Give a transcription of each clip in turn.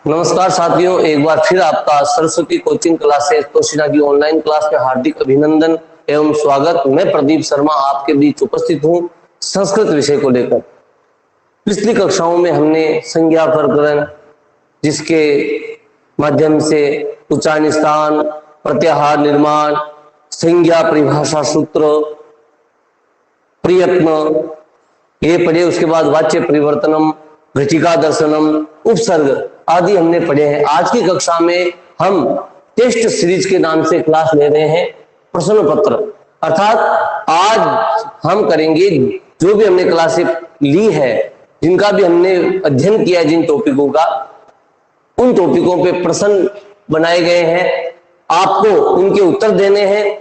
नमस्कार साथियों, एक बार फिर आपका सरस्वती कोचिंग क्लासेस तोशिना की ऑनलाइन क्लास में हार्दिक अभिनंदन एवं स्वागत। मैं प्रदीप शर्मा आपके बीच उपस्थित हूं संस्कृत विषय को लेकर। पिछली कक्षाओं में हमने संज्ञा प्रकरण, जिसके माध्यम से उच्चारण स्थान, प्रत्याहार निर्माण, संज्ञा परिभाषा सूत्र, प्रयत्न ये पढ़े। उसके बाद वाच्य परिवर्तनम, घटिका दर्शनम, उपसर्ग आदि हमने पढ़े हैं। आज की कक्षा में हम टेस्ट सीरीज के नाम से क्लास ले रहे हैं, प्रश्न पत्र। अर्थात आज हम करेंगे जो भी हमने क्लासें ली है, जिनका भी हमने अध्ययन किया है, जिन टॉपिकों का, उन टॉपिकों पे प्रश्न बनाए गए हैं। आपको उनके उत्तर देने हैं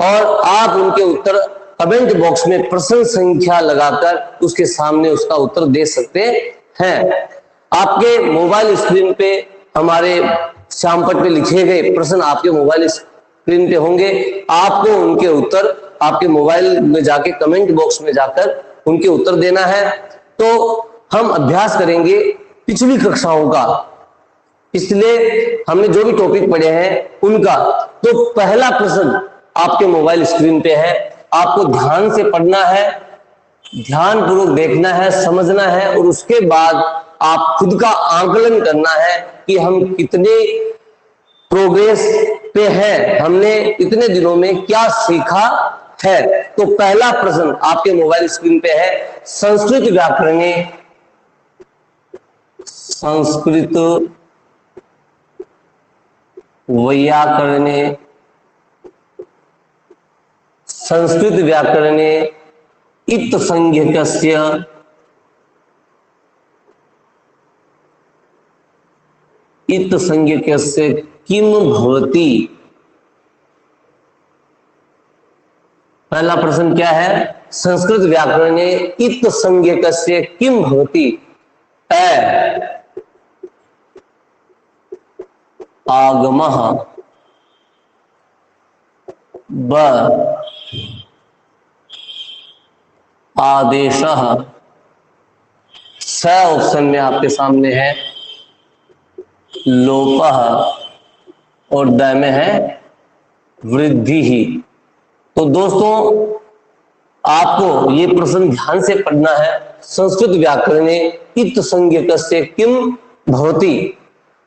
और आप उनके उत्तर कमेंट बॉक्स में प्रश्न संख्या लगाकर उसके सामने उसका उत्तर दे सकते हैं। आपके मोबाइल स्क्रीन पे हमारे श्यामपट पे लिखे गए प्रश्न आपके मोबाइल स्क्रीन पे होंगे। आपको उनके उत्तर आपके मोबाइल में जाके कमेंट बॉक्स में जाकर उनके उत्तर देना है। तो हम अभ्यास करेंगे पिछली कक्षाओं का, इसलिए हमने जो भी टॉपिक पढ़े हैं उनका। तो पहला प्रश्न आपके मोबाइल स्क्रीन पे है, आपको ध्यान से पढ़ना है, ध्यान पूर्वक देखना है, समझना है और उसके बाद आप खुद का आकलन करना है कि हम कितने प्रोग्रेस पे हैं, हमने इतने दिनों में क्या सीखा है। तो पहला प्रश्न आपके मोबाइल स्क्रीन पे है, संस्कृत व्याकरणे, संस्कृत वैयाकरणे, संस्कृत व्याकरणे इत संज्ञकस्य इत संज्ञकस्य किम भवति। पहला प्रश्न क्या है? संस्कृत व्याकरणे इत संज्ञकस्य किम भवति। आगमः, ब आदेशः, स ऑप्शन में आपके सामने है लोपः और द में है वृद्धि ही। तो दोस्तों आपको ये प्रश्न ध्यान से पढ़ना है। संस्कृत व्याकरणे इत संज्ञकस्य किम भवति।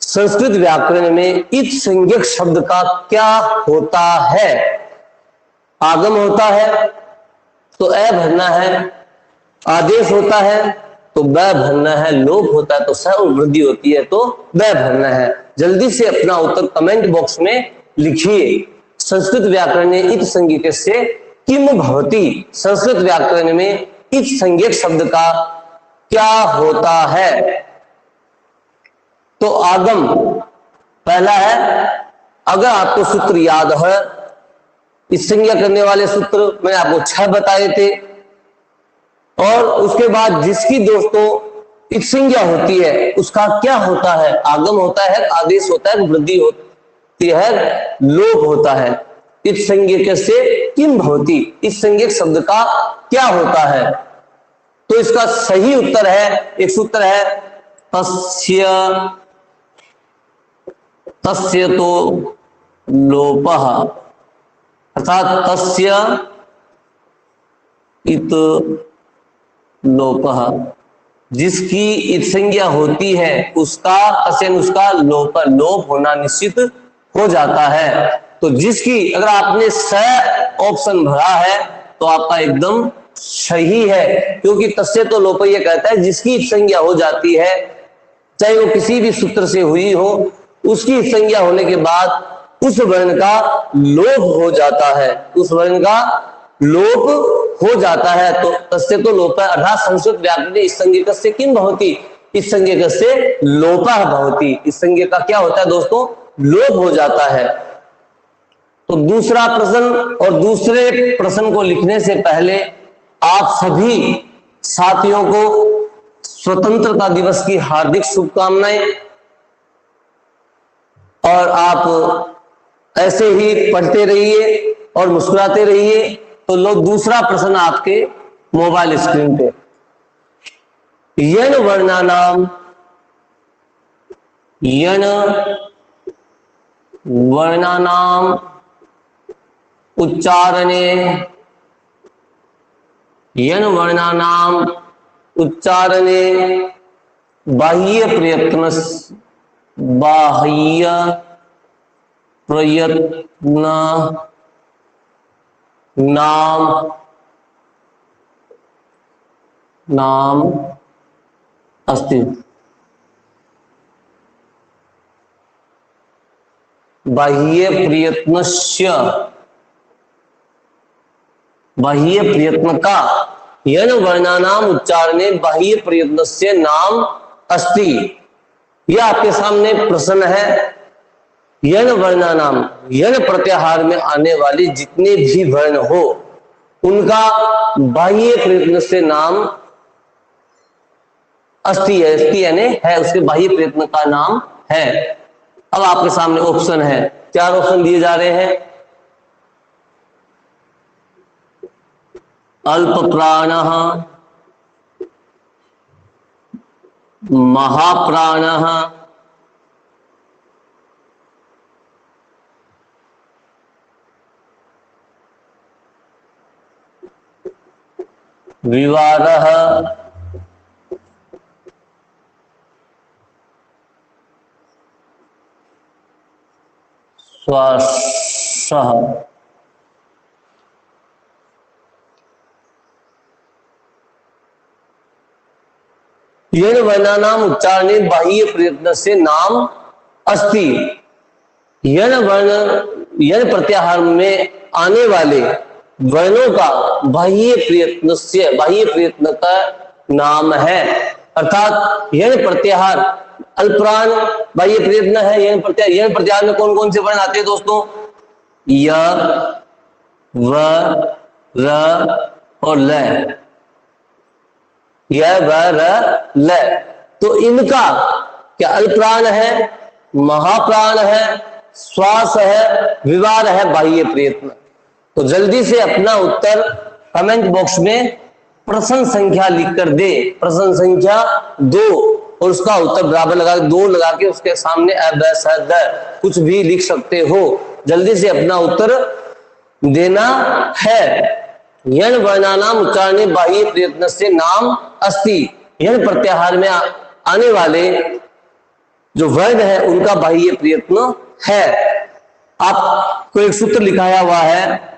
संस्कृत व्याकरण में इत संज्ञक शब्द का क्या होता है? आगम होता है तो अ भरना है, आदेश होता है तो ब भरना है, लोप होता है तो स और वृद्धि होती है तो ब भरना है। जल्दी से अपना उत्तर कमेंट बॉक्स में लिखिए। संस्कृत व्याकरण में इत संज्ञकस्य किम भवति। संस्कृत व्याकरण में इत संज्ञक शब्द का क्या होता है? तो आगम पहला है। अगर आपको सूत्र याद है, इस संज्ञा करने वाले सूत्र मैंने आपको 6 बताए थे। और उसके बाद जिसकी दोस्तों इत संज्ञा होती है उसका क्या होता है? आगम होता है, आदेश होता है, वृद्धि होती है, लोप होता है। इत संज्ञकस्य किम भवति। इस संज्ञक शब्द का क्या होता है? तो इसका सही उत्तर है, एक सूत्र है, तस्य तस्य तो लोपः, अर्थात तस्य इत लोपः। जिसकी इत संज्ञा होती है उसका उसका लोप होना निश्चित हो जाता है। तो जिसकी, अगर आपने स ऑप्शन भरा है तो आपका एकदम सही है, क्योंकि तस्य तो लोप ये कहता है जिसकी इत संज्ञा हो जाती है, चाहे वो किसी भी सूत्र से हुई हो, उसकी इत संज्ञा होने के बाद उस वर्ण का लोप हो जाता है, उस वर्ण का लोप हो जाता है। तो तस्य तो लोप है, अर्थात संस्कृत व्याकरण इस संज्ञकस्य किम भवति, इस संज्ञकस्य लोपः भवति। इस संज्ञा का क्या होता है दोस्तों? लोप हो जाता है। तो दूसरा प्रश्न, और दूसरे प्रश्न को लिखने से पहले आप सभी साथियों को स्वतंत्रता दिवस की हार्दिक शुभकामनाएं। और आप ऐसे ही पढ़ते रहिए और मुस्कुराते रहिए। तो लो दूसरा प्रश्न आपके मोबाइल स्क्रीन पे, यन वर्णानाम यन वर्णानाम उच्चारणे, यन वर्णानाम उच्चारणे बाह्य प्रयत्न, बाह्य प्रयत्न नाम अस्ति। बाह्य प्रयत्नस्य, बाह्य प्रयत्न का यन वर्णानाम उच्चारणे बाह्य प्रयत्नस्य नाम अस्ति। यह आपके सामने प्रश्न है। यन वर्णानाम, यन प्रत्याहार में आने वाले जितने भी वर्ण हो उनका बाह्य प्रयत्न से नाम अस्ति है। अस्ति यानी है, उसके बाह्य प्रयत्न का नाम है। अब आपके सामने ऑप्शन है, 4 ऑप्शन दिए जा रहे हैं। अल्प प्राणः, महाप्राणः, विवारः, श्वासः। यन वर्णानाम उच्चारणे बाह्य प्रयत्न से नाम अस्ति। यन वर्ण, यन प्रत्याहार में आने वाले वर्णों का बाह्य प्रयत्न से, बाह्य प्रयत्न का नाम है। अर्थात यन प्रत्याहार अल्पप्राण बाह्य प्रयत्न है। यन प्रत्याहार में कौन कौन से वर्ण आते हैं दोस्तों? य, व, र और ल। य, व, र, ल। तो इनका क्या अल्पप्राण है, महाप्राण है, श्वास है, विवार है, बाह्य प्रयत्न। तो जल्दी से अपना उत्तर कमेंट बॉक्स में प्रश्न संख्या लिखकर दे। प्रश्न संख्या 2 और उसका उत्तर बराबर लगा, 2 लगा के उसके सामने कुछ भी लिख सकते हो। जल्दी से अपना उत्तर देना है। यन वर्णानाम उच्चारणे बाह्य प्रयत्न से नाम अस्ति। यन प्रत्याहार में आने वाले जो वर्ण है उनका बाह्य प्रयत्न है। आपको एक सूत्र लिखाया हुआ है,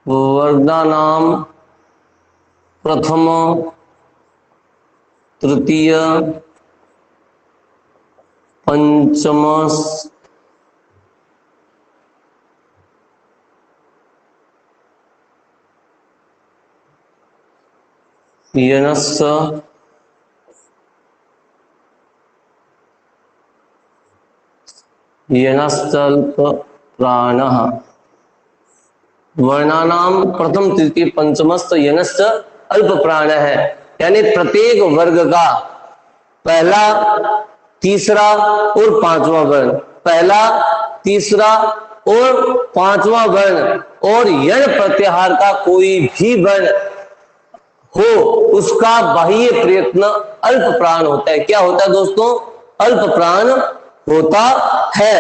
वर्णानाम प्रथम, तृतीय, पंचम, यनस्, यनश्चल्प प्राणः। वर्णानाम प्रथम, तृतीय, पंचमस्त, यनश्च अल्प प्राण है। यानी प्रत्येक वर्ग का पहला, तीसरा और पांचवा वर्ण, पहला, तीसरा और पांचवा वर्ण और यण प्रत्याहार का कोई भी वर्ण हो उसका बाह्य प्रयत्न अल्प प्राण होता है। क्या होता है दोस्तों? अल्प प्राण होता है।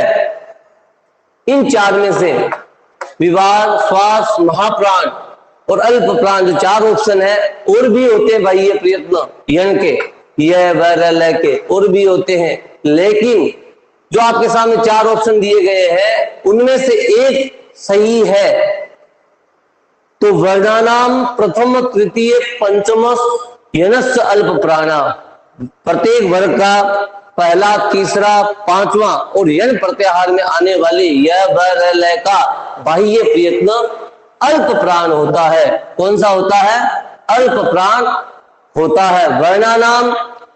इन 4 में से विवार, श्वास, महाप्राण और अल्प प्राण जो 4 ऑप्शन है, और भी होते हैं बाह्य प्रयत्न यण के, यह व र ल के और भी होते हैं, लेकिन जो आपके सामने 4 ऑप्शन दिए गए हैं उनमें से एक सही है। तो वर्णानाम प्रथम, तृतीय, पंचम, यनश्च अल्प प्राणा, प्रत्येक वर्ग का पहला, तीसरा, पांचवा और यन प्रत्याहार में आने वाले य, व, र, ल का बाह्य प्रयत्न अल्प प्राण होता है। कौन सा होता है? अल्प प्राण होता है। वर्णानाम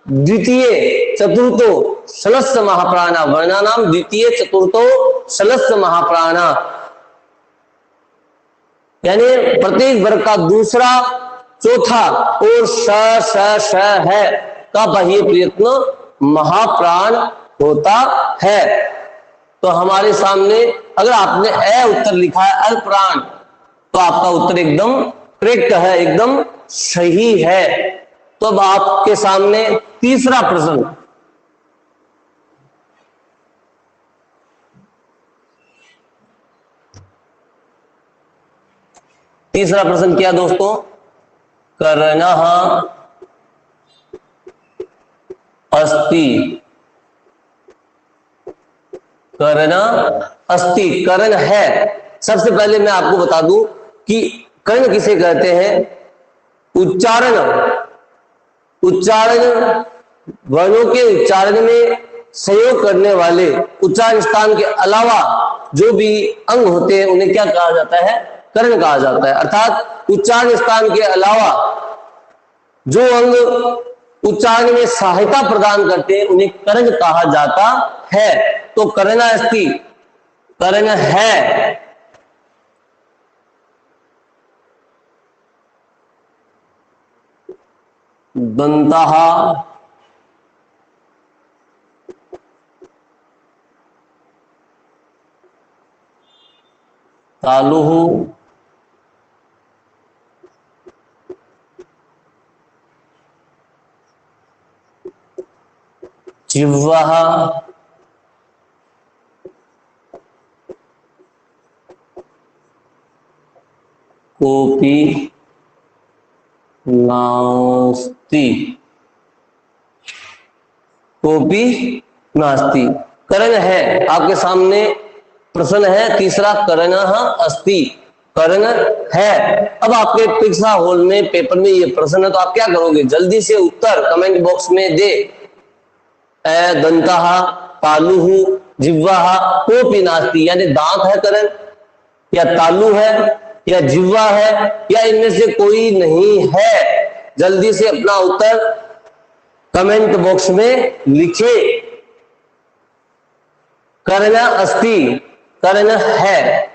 द्वितीय, चतुर्थो, सलस्य महाप्राणा। वर्णानाम द्वितीय, चतुर्थो, सलस्य महाप्राणा, यानी प्रत्येक वर्ग का दूसरा, चौथा और स है का बाह्य प्रयत्न महाप्राण होता है। तो हमारे सामने अगर आपने ए उत्तर लिखा है अल्पप्राण, तो आपका उत्तर एकदम करेक्ट है, एकदम सही है। तो अब आपके सामने तीसरा प्रश्न, तीसरा प्रश्न क्या दोस्तों, कर्णः अस्ति, कर्ण अस्ति, कर्ण है। सबसे पहले मैं आपको बता दूं कि कर्ण किसे कहते हैं। उच्चारण, उच्चारण वर्णों के उच्चारण में सहयोग करने वाले उच्चारण स्थान के अलावा जो भी अंग होते हैं उन्हें क्या कहा जाता है, कर्ण कहा जाता है। अर्थात उच्चारण स्थान के अलावा जो अंग उच्चारण में सहायता प्रदान करते हैं उन्हें कर्ण कहा जाता है। तो कर्ण अस्ति, कर्ण है। दंतः, तालुः, जिह्वः, कोपी नास्ति, कोपी नास्ति। कर्ण है, आपके सामने प्रश्न है तीसरा, कर्णः अस्ति, कर्ण है। अब आपके परीक्षा हॉल में पेपर में ये प्रश्न है तो आप क्या करोगे, जल्दी से उत्तर कमेंट बॉक्स में दे। दंतः, तालुः, जिह्वा, कोपी नास्ति, यानी दांत है कर्ण, या तालु है, या जिह्वा है, या इनमें से कोई नहीं है। जल्दी से अपना उत्तर कमेंट बॉक्स में लिखे। कर्ण अस्ति, कर्ण है।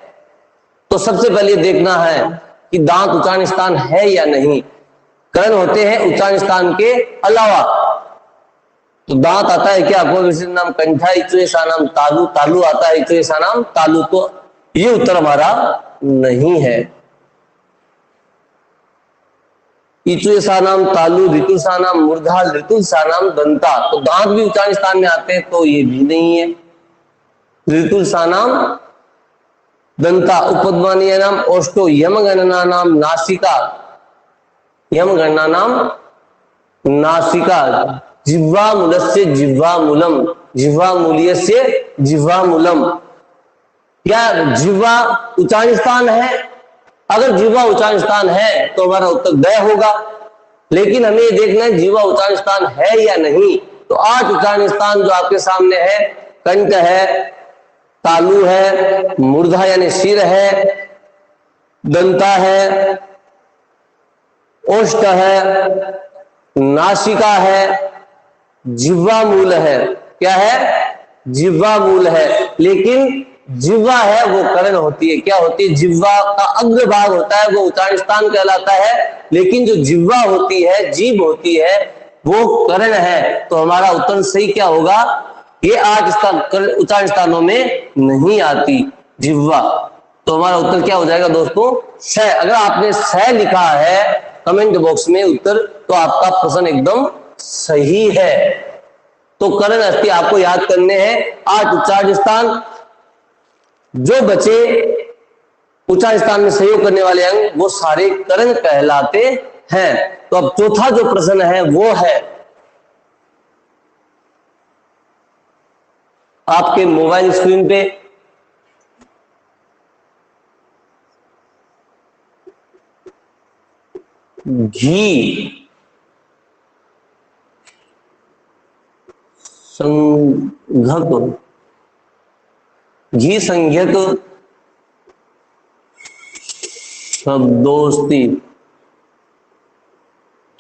तो सबसे पहले देखना है कि दांत उच्चारण स्थान है या नहीं। कर्ण होते हैं उच्चारण स्थान के अलावा। तो दांत आता है क्या, कोई नाम कंठा, इचु ऐसा नाम तालु, तालु आता है, इचु ऐसा नाम तालु। तो ये उत्तर हमारा नहीं है। इचु ऐसा नाम तालु, ऋतु सा नाम मूर्धा, ऋतु सा नाम दंता। तो दांत भी उच्चारण स्थान में आते हैं तो ये भी नहीं है। ऋतु सा नाम दंता, उपद्मानीय नाम ओष्टो, यम गणना नाम नासिका, यम गणना नाम नासिका, जिह्वा मूलस्य जिह्वा मूलम, जिह्वा मूल्यस्य जिह्वा मूलम। क्या जिह्वा उच्चारण स्थान है? अगर जिह्वा उच्चारण स्थान है तो हमारा उत्तर द होगा, लेकिन हमें ये देखना है जिह्वा उच्चारण स्थान है या नहीं। तो 8 उच्चारण स्थान जो आपके सामने है, कंठ है, तालु है, मूर्धा यानी सिर है, दंता है, ओष्ठ है, नासिका है, जिह्वा मूल है। क्या है? जिह्वा मूल है। लेकिन जिह्वा है वो कर्ण होती है। क्या होती है? जिह्वा का अग्र भाग होता है वो उच्चारण स्थान कहलाता है, लेकिन जो जिह्वा होती है, जीभ होती है, वो कर्ण है। तो हमारा उत्तर सही क्या होगा? ये 8 स्थान उच्चारण स्थानों में नहीं आती जिह्वा। तो हमारा उत्तर क्या हो जाएगा दोस्तों? स। अगर आपने स लिखा है कमेंट बॉक्स में उत्तर, तो आपका प्रश्न एकदम सही है। तो कर्ण अस्थि आपको याद करने हैं 8 उच्चारण स्थान। जो बचे उच्चारण स्थान में सहयोग करने वाले अंग वो सारे कर्ण कहलाते हैं। तो अब चौथा जो प्रश्न है वो है आपके मोबाइल स्क्रीन पे। घी संघक, घी संज्ञक शब्दोस्ति,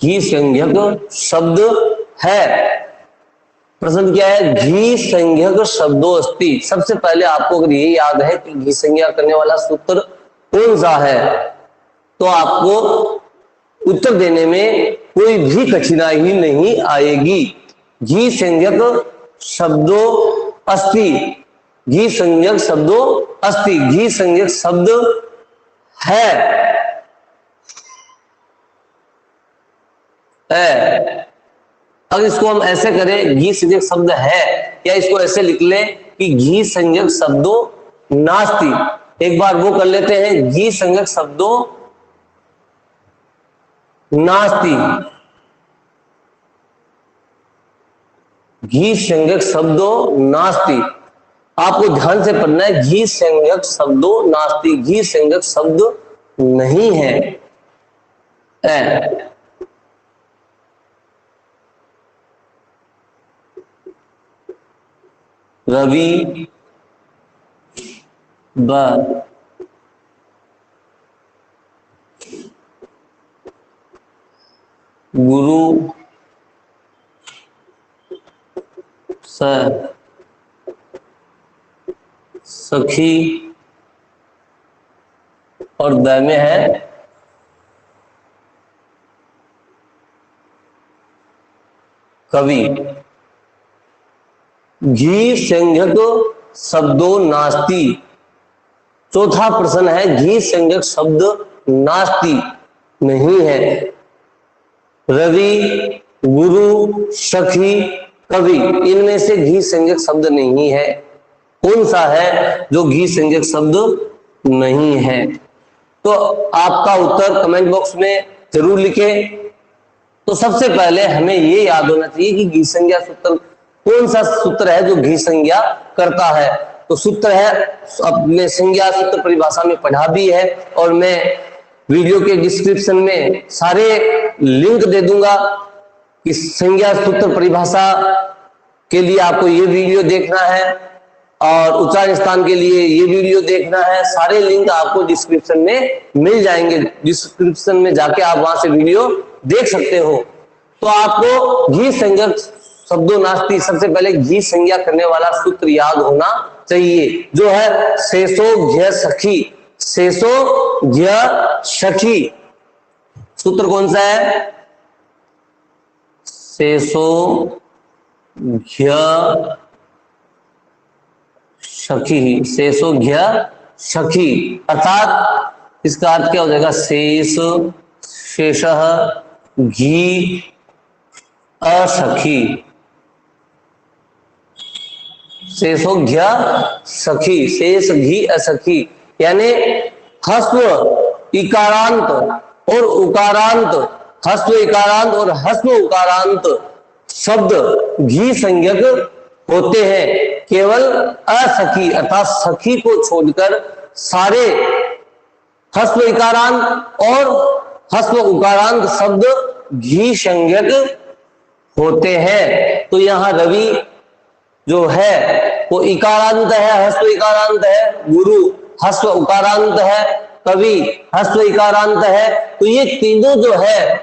घी संज्ञक शब्द है। प्रश्न क्या है? घी संज्ञक शब्दोस्ति। सबसे पहले आपको अगर ये याद है कि घी संज्ञा करने वाला सूत्र कौन सा है, तो आपको उत्तर देने में कोई भी कठिनाई नहीं आएगी। घी संज्ञक शब्दों अस्ति, घी संज्ञक शब्दों अस्ति, घी संज्ञक शब्द है। अगर इसको हम ऐसे करें घी संज्ञक शब्द है, या इसको ऐसे लिख लें कि घी संज्ञक शब्दों नास्ति। एक बार वो कर लेते हैं, घी संज्ञक शब्दों नास्ति। घी संज्ञक शब्दों नास्ति, आपको ध्यान से पढ़ना है। घी संज्ञक शब्दों नास्ति, घी संज्ञक शब्द नहीं है। रवि ब गुरु स सखी और द में है कवि। घी संज्ञक शब्दों नास्ति। चौथा प्रश्न है, घी संज्ञक शब्द नास्ति नहीं है। रवि, गुरु, सखी, कवि, इनमें से घी संज्ञक शब्द नहीं है। कौन सा है जो घी संज्ञक शब्द नहीं है? तो आपका उत्तर कमेंट बॉक्स में जरूर लिखें। तो सबसे पहले हमें ये याद होना चाहिए कि घी संज्ञा सूत्र कौन सा सूत्र है जो घी संज्ञा करता है। तो सूत्र है, अपने संज्ञा सूत्र परिभाषा में पढ़ा भी है, और मैं वीडियो के डिस्क्रिप्शन में सारे लिंक दे दूंगा कि संज्ञा सूत्र परिभाषा के लिए आपको ये वीडियो देखना है और उच्चारण स्थान के लिए ये वीडियो देखना है। सारे लिंक आपको डिस्क्रिप्शन में मिल जाएंगे, डिस्क्रिप्शन में जाके आप वहां से वीडियो देख सकते हो। तो आपको घी संज्ञक शब्दों नास्ति, सबसे पहले घी संज्ञा करने वाला सूत्र याद होना चाहिए, जो है शेषो घ्य सखी। शेषो घ्य सखी सूत्र कौन सा है? शेषो घ्य सखी, शेषो घ्य सखी, अर्थात इसका अर्थ क्या हो जाएगा? शेष, शेषः घी असखी, शेषो घ्य सखी, शेष घी असखी, यानी हस्व इकारांत और उकारांत, हस्व इकारांत और हस्व उकारांत शब्द घी संज्ञक होते हैं। केवल असखी अर्थात सखी को छोड़कर सारे हस्व इकारांत और हस्व उकारांत शब्द घी संज्ञक होते हैं। तो यहाँ रवि जो है वो इकारांत है, हस्व इकारांत है। गुरु हस्व उकारांत है, कवि हस्व इकारांत है। तो ये तीनों जो है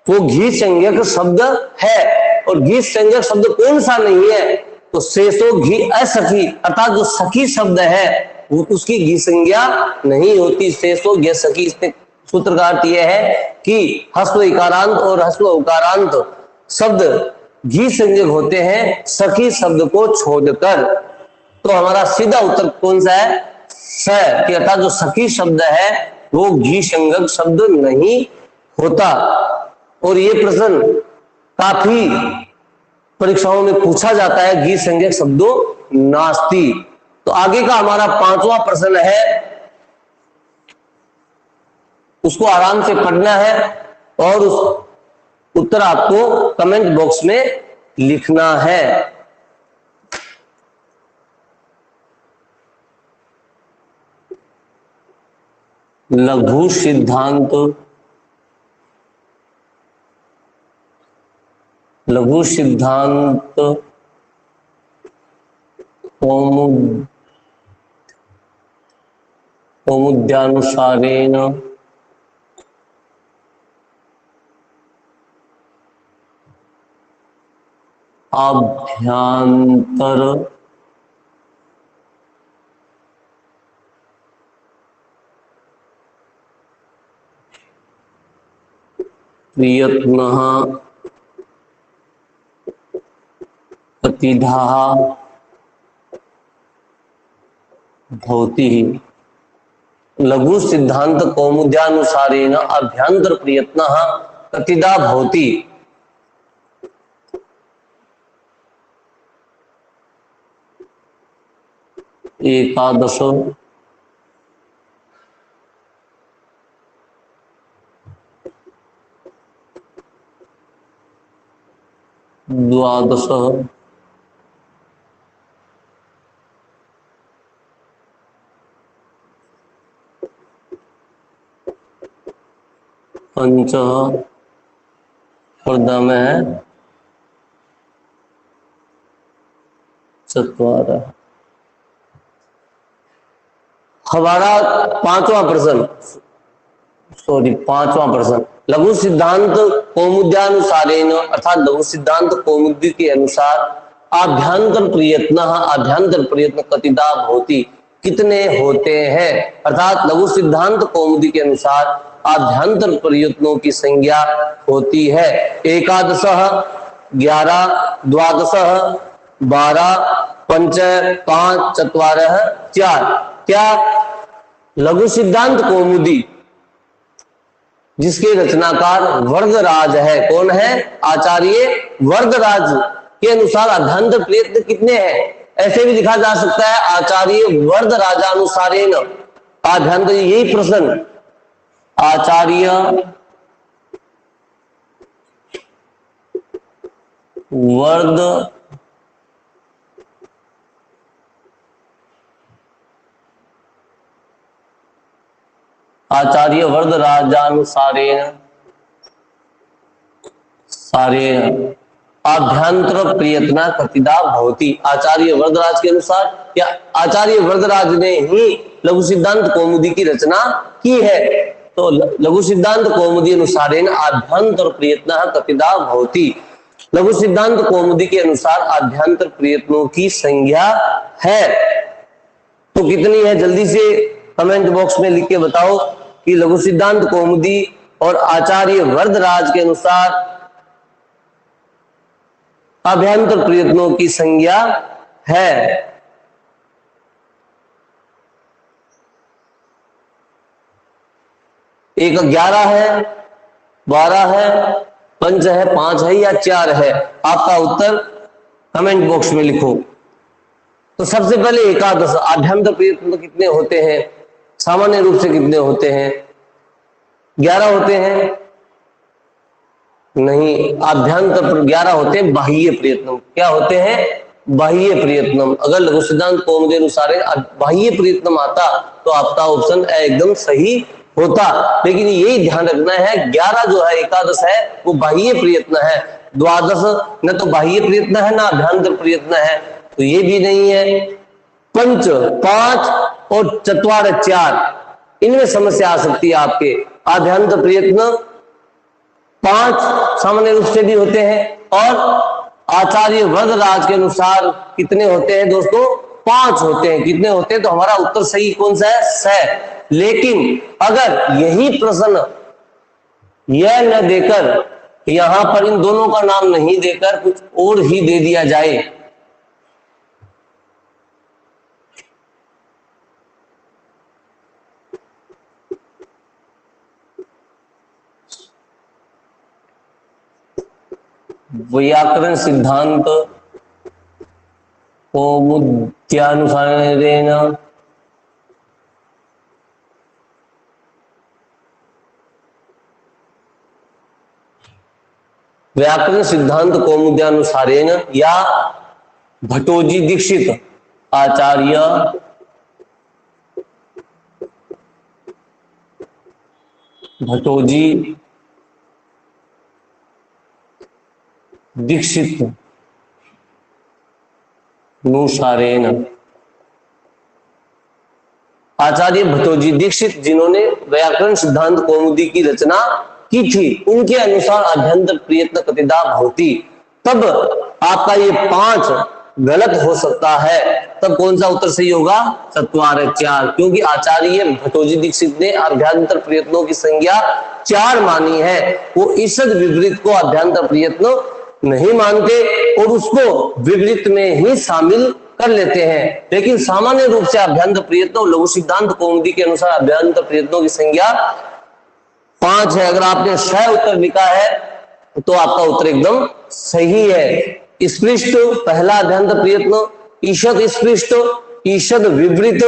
वो घी संज्ञक शब्द है। और घी संज्ञक शब्द कौन सा नहीं है? तो शेषो घी असखी, अर्थात जो सखी शब्द है वो उसकी घी संज्ञा नहीं होती। शेषो घी सखी, सूत्र का अर्थ यह है कि हस्व इकारांत और हस्व उकारांत शब्द घी संज्ञक होते हैं सखी शब्द को छोड़कर। तो हमारा सीधा उत्तर कौन सा है? स, कि अर्थात जो सखी शब्द है वो घी संज्ञक शब्द नहीं होता। और ये प्रश्न काफी परीक्षाओं में पूछा जाता है, घी संज्ञक शब्दों नास्ति। तो आगे का हमारा 5वां प्रश्न है, उसको आराम से पढ़ना है और उस उत्तर आपको कमेंट बॉक्स में लिखना है। लघु सिद्धांत, लघु सिद्धांत कौमुद्यानुसारेण आभ्यंतर प्रयत्नः प्रतिधा भवति। लघु सिद्धांत कौमुद्यानुसारेण अभ्यंतर प्रयत्नः प्रतिधा भवति। एकादश द्वादश पंच प्रथम चत्वार। हमारा पांचवा प्रश्न लघु सिद्धांत कौमुद्यानुसारेण अर्थात लघु सिद्धांत कौमुदी के अनुसार आभ्यंतर प्रयत्न कतिदा भवति, कितने होते हैं। अर्थात लघु सिद्धांत कौमुदी के अनुसार आभ्यंतर प्रयत्नों की संख्या होती है एकादश, 11, द्वादश, 12, पंच, 5, चत्वारः, 4। क्या लघु सिद्धांत कौमुदी जिसके रचनाकार वरदराज है, कौन है, आचार्य वरदराज के अनुसार आभ्यंतर प्रयत्न कितने हैं। ऐसे भी लिखा जा सकता है आचार्य वरदराजानुसारेण आभ्यंतर, यही प्रश्न आचार्य वरद आचार्य वरदराजानुसारेण आभ्यंतर प्रयत्न कतिदा भवति। आचार्य वरदराज के अनुसार या आचार्य वरदराज ने ही लघु सिद्धांत कौमुदी की रचना की है, तो लघु सिद्धांत कौमुदी अनुसारेण आभ्यंतर प्रयत्न कतिदा भवति। लघु सिद्धांत कौमुदी के अनुसार आभ्यंतर प्रयत्नों की संख्या है तो कितनी है, जल्दी से कमेंट बॉक्स में लिख के बताओ कि लघु सिद्धांत कौमुदी और आचार्य वरदराज के अनुसार आभ्यंतर प्रयत्नों की संख्या है। एक 11 है, 12 है, पंच है, 5 है या 4 है, आपका उत्तर कमेंट बॉक्स में लिखो। तो सबसे पहले एकादश आभ्यंतर प्रयत्न कितने होते हैं, सामान्य रूप से कितने होते हैं, 11 होते हैं, नहीं, आभ्यंतर 11 होते हैं बाह्य प्रयत्न। क्या होते हैं, बाह्य प्रयत्न। अगर लघु सिद्धांत कौमुदी अनुसार बाह्य प्रयत्न आता तो आपका ऑप्शन एकदम सही होता, लेकिन यही ध्यान रखना है 11 जो है एकादश है वो बाह्य प्रयत्न है, द्वादश न तो बाह्य प्रयत्न है ना आभ्यंतर प्रयत्न है, तो ये भी नहीं है। पंच 5 और चत्वार 4, इनमें समस्या आ सकती है आपके। आभ्यंतर प्रयत्न 5 सामान्य रूप से भी होते हैं और आचार्य वरदराज के अनुसार कितने होते हैं दोस्तों, 5 होते हैं। कितने होते हैं, तो हमारा उत्तर सही कौन सा है, स। लेकिन अगर यही प्रश्न यह न देकर यहां पर इन दोनों का नाम नहीं देकर कुछ और ही दे दिया जाए, व्याकरण सिद्धांत कौमुद्यानुसारेण व्याकरण सिद्धांत कौमुद्यानुसारेण या भट्टोजी दीक्षित आचार्य भट्टोजी दीक्षित अनुसारेण, आचार्य भट्टोजी दीक्षित जिन्होंने व्याकरण सिद्धांत कौमुदी की रचना की थी, उनके अनुसार आभ्यंतर प्रयत्न कतिदा भवति। तब आपका ये 5 गलत हो सकता है, तब कौन सा उत्तर सही होगा, चत्वार 4, क्योंकि आचार्य भट्टोजी दीक्षित ने आभ्यंतर प्रयत्नों की संख्या 4 मानी है। वो ईषद विपरीत को आभ्यंतर प्रयत्न नहीं मानते और उसको विपरीत में ही शामिल कर लेते हैं, लेकिन सामान्य रूप से आभ्यंतर प्रयत्न और लघु सिद्धांत कौमुदी के अनुसार आभ्यंतर प्रयत्नों की संख्या 5 है। अगर आपने सही उत्तर लिखा है तो आपका उत्तर एकदम सही है। स्पृष्ट पहला आभ्यंतर प्रयत्न, ईषद स्पृष्ट ईषद, विवृत,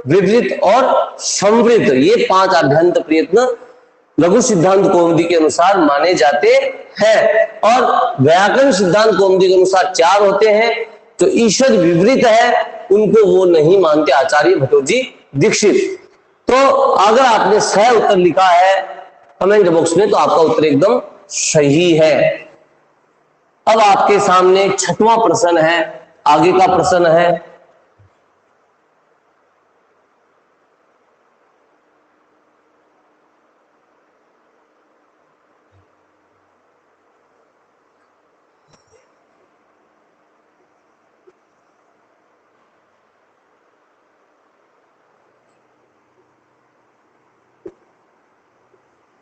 विवृत और संवृत, ये 5 आभ्यंतर प्रयत्न लघु सिद्धांत कौमुदी के अनुसार माने जाते हैं। और व्याकरण सिद्धांत कौमुदी के अनुसार 4 होते हैं। जो ईषद विवृत है उनको वो नहीं मानते आचार्य भट्टोजी दीक्षित। तो अगर आपने सही उत्तर लिखा है कमेंट बॉक्स में तो आपका उत्तर एकदम सही है। अब आपके सामने 6वां प्रश्न है, आगे का प्रश्न है।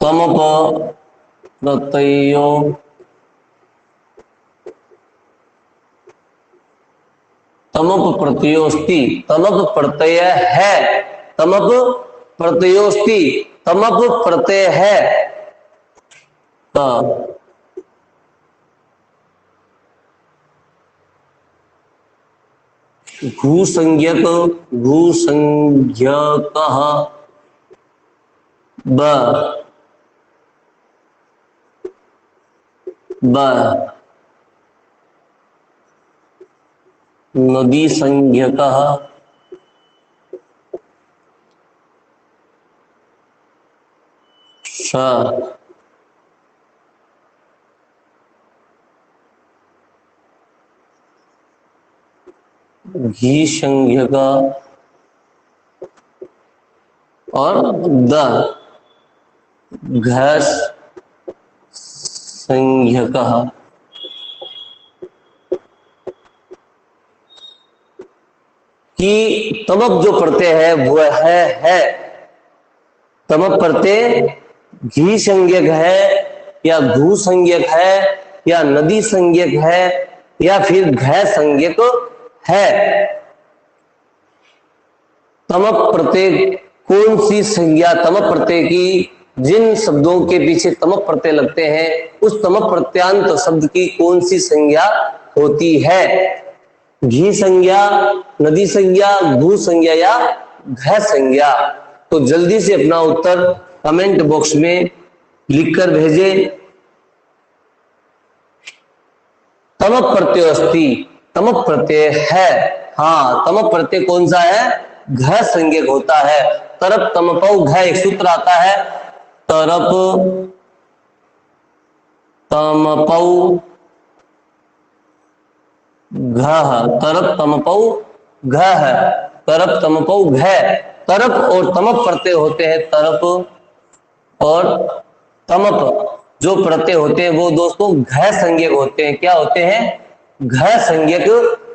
तमप प्रत्ययो तमप प्रत्ययोस्ति, तमप प्रत्यय है, तमप प्रत्ययोस्ति, तमप प्रत्यय है। भूसंज्ञक, भूसंज्ञक ब नदी संज्ञक स घी संज्ञक और द घस संज्ञक। कि तमप जो प्रत्यय है वह है तमप प्रत्यय घी संज्ञक है या घू संज्ञक है या नदी संज्ञक है या फिर घ संज्ञक है। तमप प्रत्यय कौन सी संज्ञा तमप प्रत्यय की, जिन शब्दों के पीछे तमप प्रत्यय लगते हैं उस तमप प्रत्यांत शब्द की कौन सी संज्ञा होती है? घी संज्ञा, नदी संज्ञा, भू संज्ञा या घ संज्ञा? तो जल्दी से अपना उत्तर कमेंट बॉक्स में लिखकर भेजें। तमप प्रत्यय अस्ति, तमप प्रत्यय है। हाँ, तमप प्रत्यय कौन सा है? घ संज्ञक होता है। तरप तमपौ घ, एक सूत्र आता है, तरप तमपौ घ, तरप तमपौ घ है, तरप तमपौ घ। तरप और तमप प्रत्यय होते हैं, तरप और तमप जो प्रत्यय होते हैं वो दोस्तों घ संज्ञक होते हैं। क्या होते हैं? घ संज्ञक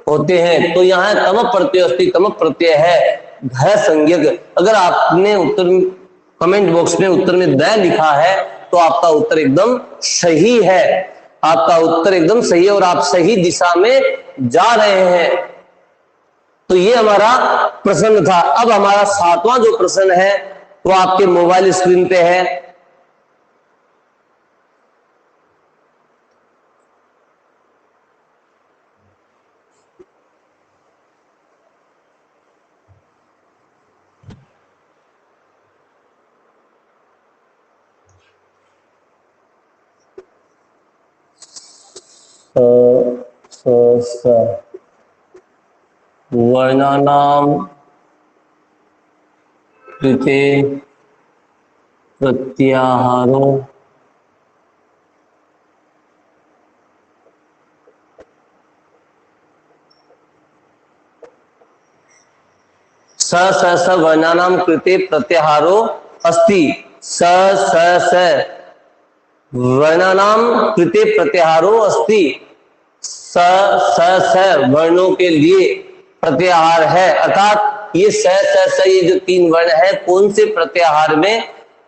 होते हैं। तो यहाँ तमप प्रत्यय अस्ति, तमप प्रत्यय है घ संज्ञक। अगर आपने उत्तर कमेंट बॉक्स में उत्तर में द लिखा है तो आपका उत्तर एकदम सही है, आपका उत्तर एकदम सही है और आप सही दिशा में जा रहे हैं। तो ये हमारा प्रश्न था। अब हमारा 7वां जो प्रश्न है वो आपके मोबाइल स्क्रीन पे है। वर्णानाम कृते प्रत्याहारो स वर्णानाम कृते प्रत्याहारो अस्ति। स वर्णानाम कृते प्रत्याहारो अस्ति। स वर्णों के लिए प्रत्याहार है, अर्थात ये स ये जो 3 वर्ण है कौन से प्रत्याहार में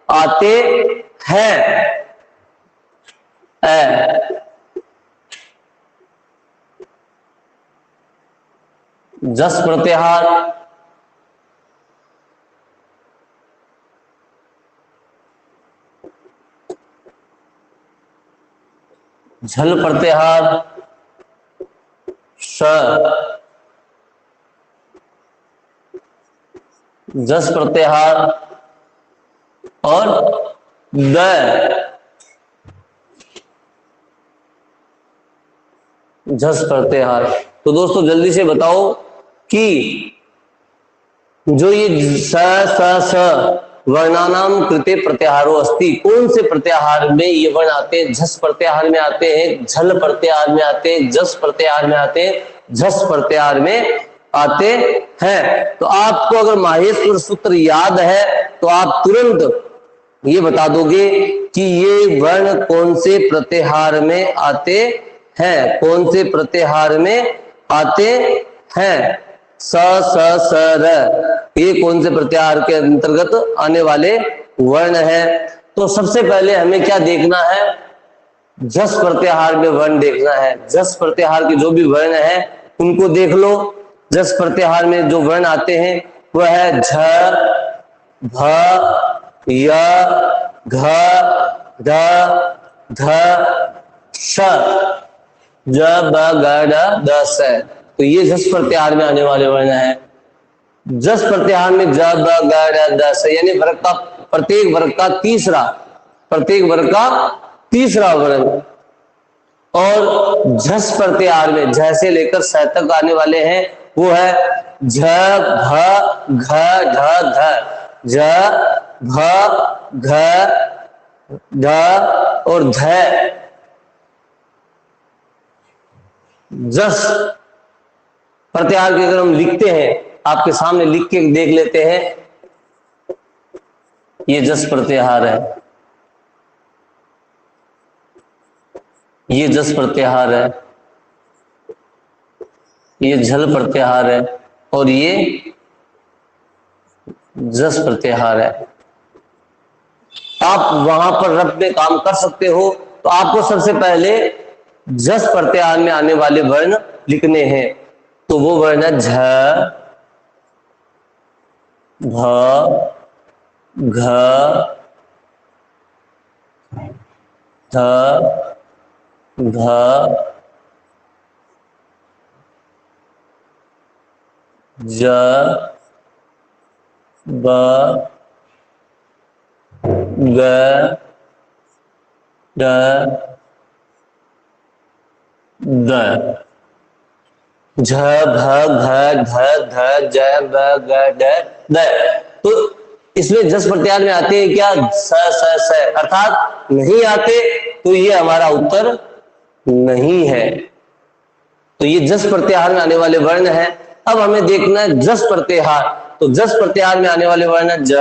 आते हैं? जस प्रत्याहार, झल प्रत्याहार, स झस प्रत्याहार और द झस प्रत्याहार। तो दोस्तों जल्दी से बताओ कि जो ये स वर्णानाम कृते प्रत्याहारो अस्ति, कौन से प्रत्याहार में ये वर्ण आते हैं? झस प्रत्याहार में आते हैं, झल प्रत्याहार में आते हैं, जस प्रत्याहार में आते हैं, झस प्रत्याहार में आते हैं। तो आपको अगर माहेश्वर सूत्र याद है तो आप तुरंत ये बता दोगे कि ये वर्ण कौन से प्रत्याहार में आते हैं, कौन से प्रत्याहार में आते हैं। स र ये कौन से प्रत्याहार के अंतर्गत आने वाले वर्ण है? तो सबसे पहले हमें क्या देखना है? जस प्रत्याहार में वर्ण देखना है। जस प्रत्याहार के जो भी वर्ण है उनको देख लो। जस प्रत्याहार में जो वर्ण आते हैं वह है झ, भ, य, घ, ढ, ध, श, ज, ब, ग, ड, द, स। तो ये जस प्रत्याहार में आने वाले वर्ण है। जस प्रत्याहार में ज, ब, ग, ड, द, स यानी वर्ग का प्रत्येक वर्ग का तीसरा वर्ण। और झस प्रत्याहार में झ से लेकर स तक आने वाले हैं वो है झ, भ, घ, ढ, ध। झ, भ, घ, ढ और ध। जस प्रत्याहार के अगर हम लिखते हैं, आपके सामने लिख के देख लेते हैं। ये जस प्रत्याहार है, ये जस प्रत्याहार है, ये झल प्रत्याहार है और ये जस प्रत्याहार है। आप वहां पर रब में काम कर सकते हो। तो आपको सबसे पहले जस प्रत्याहार में आने वाले वर्ण लिखने हैं। तो वो वर्ण है झ, भ, घ, ध, ध, ज, ब, ग, ड, द। झ, भ, घ, ध, ध, ज, ब, ग, ड, द। तो इसमें जस प्रत्याहार में आते हैं क्या? स अर्थात नहीं आते। तो ये हमारा उत्तर नहीं है। तो ये जस प्रत्याहार में आने वाले वर्ण है। अब हमें देखना है जस प्रत्याहार। तो जस प्रत्याहार में आने वाले वर्ण है ज,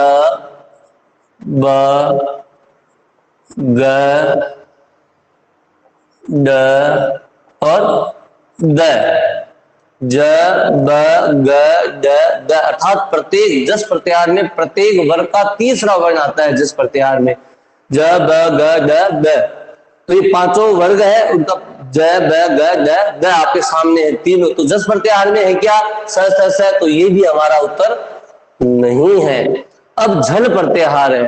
ब, ग, ड और द। ज, ब, ग, ड, द अर्थात प्रत्येक जस प्रत्याहार में प्रत्येक वर्ग का तीसरा वर्ण आता है जस प्रत्याहार में। ज, ब, ग, ड, द। तो ये पांचों वर्ग है, उनका ज, ब, ग, ड, द आपके सामने है तीनों। तो जस प्रत्याहार में है क्या? स। तो ये भी हमारा उत्तर नहीं है। अब झल प्रत्याहार है।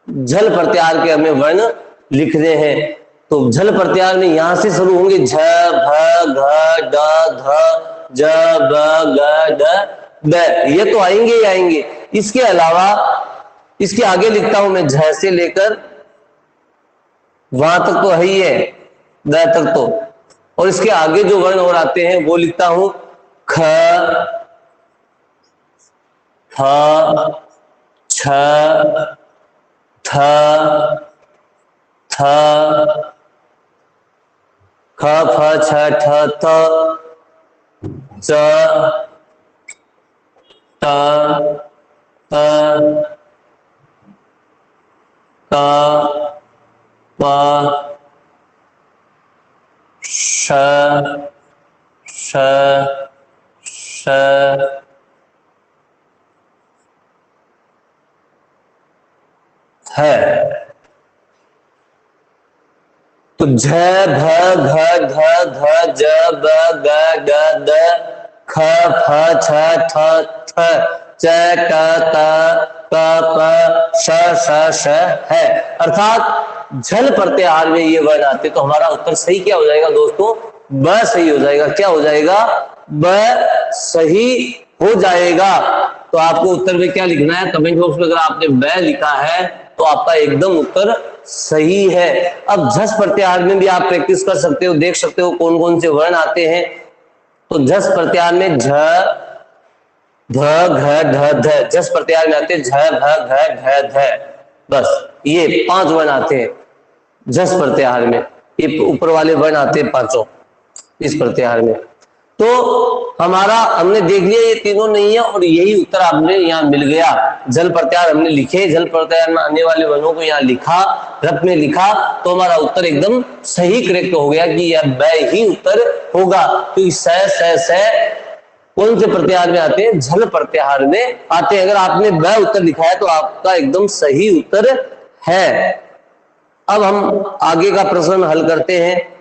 झल प्रत्याहार के हमें वर्ण लिखने हैं। तो झल प्रत्याहार में यहां से शुरू होंगे झ, भ, घ, ड, ध, ज, ब, ग, ड, द। ये तो आएंगे ही आएंगे। इसके अलावा इसके आगे लिखता हूं मैं झ से लेकर वहां तक तो है ही है, द तक तो। और इसके आगे जो वर्ण और आते हैं वो लिखता हूं ख, ह, छ, थ, थ, ख, फ, छ, ठ, थ, च, ट, त, प, श, श, है। तो झ, भ, घ, ध, ध, ज, ब, ग, ड, द, ख, फ, छ, ठ, थ, च, ट, त, प, श है। अर्थात झल प्रत्याहार में ये वर्ण आते। तो हमारा उत्तर सही क्या हो जाएगा दोस्तों? ब सही हो जाएगा। क्या हो जाएगा? ब सही हो जाएगा। तो आपको उत्तर में क्या लिखना है, कमेंट बॉक्स में अगर आपने ब लिखा है तो आपका एकदम उत्तर सही है। अब झस प्रत्याहार में भी आप प्रैक्टिस कर सकते हो, देख सकते हो कौन कौन से वर्ण आते हैं। तो झस प्रत्याहार में झ, ध, घ, ढ, ध, झस प्रत्याहार में आते हैं झ, भ, घ, ढ, ध, बस ये 5 वर्ण आते हैं झस प्रत्याहार में। ये ऊपर वाले वर्ण आते हैं 5 इस प्रत्याहार में। तो हमारा हमने देख लिया ये तीनों नहीं है और यही उत्तर आपने यहाँ मिल गया। जल प्रत्याहार हमने लिखे, जल प्रत्याहार में आने वाले वर्णों को यहाँ लिखा, रप में लिखा, तो हमारा उत्तर एकदम सही करेक्ट हो गया कि यह ब ही उत्तर होगा। क्योंकि स कौन से प्रत्याहार में आते हैं, झल प्रत्याहार में आते हैं। अगर आपने ब उत्तर लिखा है तो आपका एकदम सही उत्तर है। अब हम आगे का प्रश्न हल करते हैं।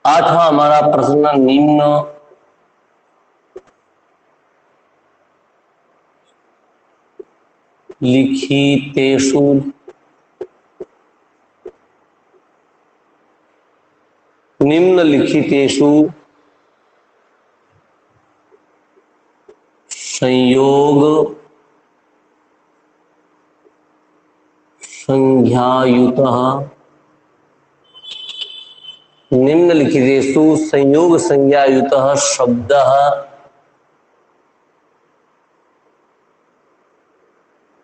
आठवां हमारा प्रश्न, निम्न लिखितेषु संयोग संज्ञायुतः निम्नलिखितेषु संयोग संज्ञायुतः शब्दः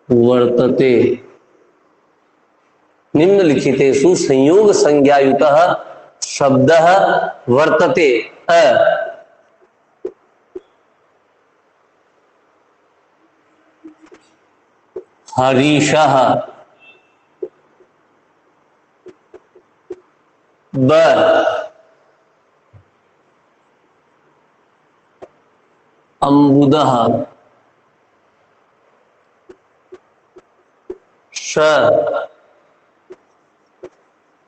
वर्तते। निम्नलिखितेषु संयोग संज्ञायुतः शब्दः वर्तते। हरीशः, ब, अम्बुदः, श,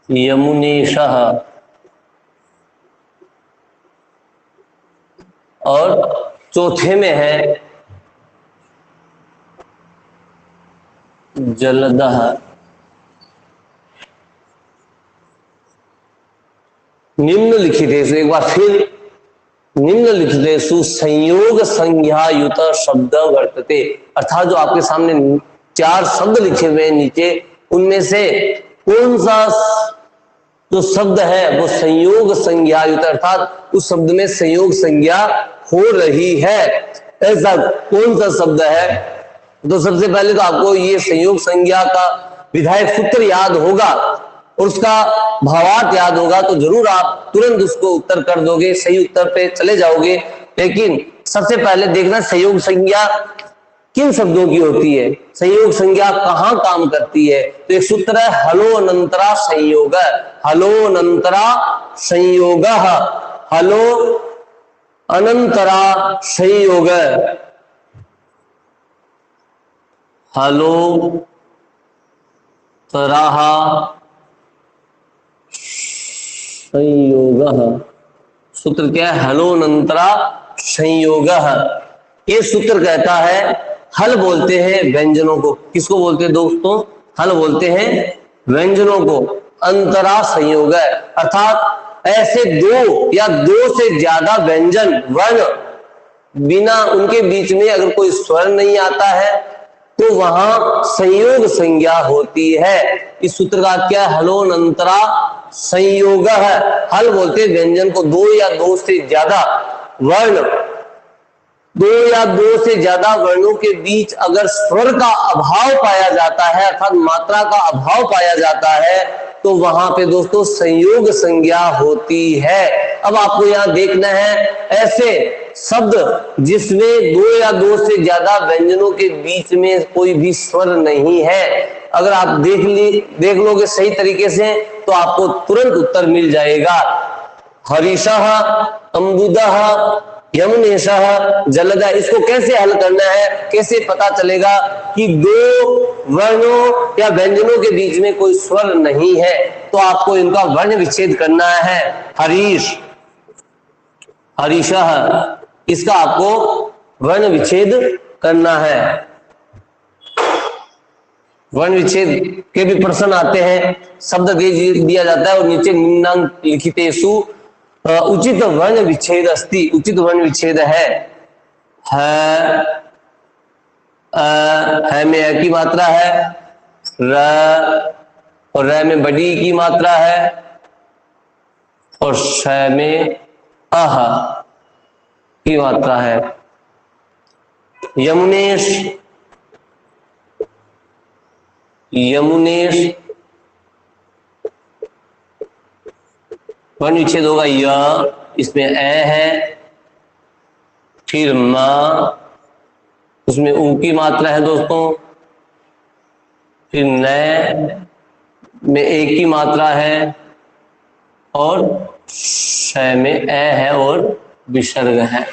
यमुनेशः, और चौथे में है जलदः। निम्नलिखितेषु, एक बार फिर, निम्नलिखितेषु संयोग संज्ञायुत शब्द वर्तते, अर्थात जो आपके सामने 4 शब्द लिखे हुए हैं नीचे, उनमें से कौन सा जो शब्द है वो संयोग संज्ञायुत, अर्थात उस शब्द में संयोग संज्ञा हो रही है, ऐसा कौन सा शब्द है। तो सबसे पहले तो आपको ये संयोग संज्ञा का विधायक सूत्र याद होगा और उसका भावार्थ याद होगा, तो जरूर आप तुरंत उसको उत्तर कर दोगे, सही उत्तर पे चले जाओगे। लेकिन सबसे पहले देखना संयोग संज्ञा किन शब्दों की होती है, संयोग संज्ञा कहां काम करती है। तो एक सूत्र है हलो अनंतरा संयोग, हलो अनंतरा संयोग, हलो अनंतरा संयोग, हलो तराह संयोग। सूत्र क्या है, हलो अनंतरा संयोग। ये सूत्र कहता है, हल बोलते हैं व्यंजनों को, किसको बोलते हैं दोस्तों, हल बोलते हैं व्यंजनों को, अंतरा संयोग, अर्थात ऐसे 2 या 2 से ज्यादा व्यंजन वर्ण बिना उनके बीच में अगर कोई स्वर नहीं आता है तो वहां संयोग संज्ञा होती है। इस सूत्र का क्या, हलोनंतरा संयोग है। हल बोलते व्यंजन को 2 या 2 से ज्यादा वर्ण, 2 या 2 से ज्यादा वर्णों के बीच अगर स्वर का अभाव पाया जाता है, अर्थात मात्रा का अभाव पाया जाता है, तो वहां पे दोस्तों संयोग संज्ञा होती है। अब आपको यहां देखना है ऐसे शब्द जिसमें 2 या 2 से ज्यादा व्यंजनों के बीच में कोई भी स्वर नहीं है। अगर आप देख लोगे सही तरीके से तो आपको तुरंत उत्तर मिल जाएगा। हरीशः, अम्बुदः, यमुनेशः जलद। इसको कैसे हल करना है, कैसे पता चलेगा कि दो वर्णों या व्यंजनों के बीच में कोई स्वर नहीं है, तो आपको इनका वर्ण विच्छेद करना है। हरीश, हरीशः, इसका आपको वर्ण विच्छेद करना है। वर्ण विच्छेद के भी प्रश्न आते हैं, शब्द दे दिया जाता है और नीचे निम्नांक लिखितेषु उचित वर्ण विच्छेद अस्ति, उचित वर्ण विच्छेद है में अ की मात्रा है, र और र में बड़ी की मात्रा है, और श में अह की मात्रा है। यमुनेश, यमुनेश, वर्ण विच्छेद होगा य, इसमें ए है, फिर म, उसमें ऊ की मात्रा है दोस्तों, फिर न में ए की मात्रा है, और श में ए है और विसर्ग है।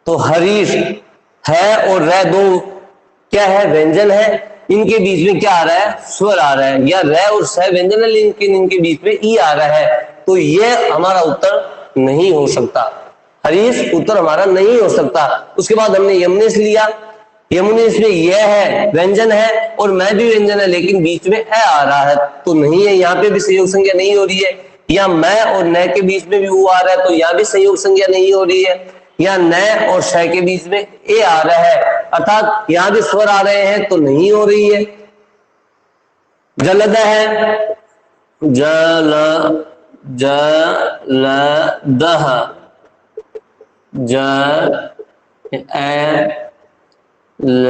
तो हरीश है और र दो क्या है, व्यंजन है, इनके बीच में क्या आ रहा है, स्वर आ रहा है, या र और स व्यंजन है लेकिन इनके बीच में ई आ रहा है, तो यह हमारा उत्तर नहीं हो सकता। हरीश उत्तर हमारा नहीं हो सकता। उसके बाद हमने यमुनेश लिया, यमुनेश में यह है व्यंजन है और मैं भी व्यंजन है लेकिन बीच में ए आ रहा है, तो नहीं है, यहाँ पे भी संयोग संज्ञा नहीं हो रही है। या मैं और न के बीच में भी ऊ आ रहा है, तो यहाँ भी संयोग संज्ञा नहीं हो रही है। या न और श के बीच में ए आ रहा है, अर्थात यहां भी स्वर आ रहे हैं, तो नहीं हो रही है। जलद है, जल जलदह, ज ए ल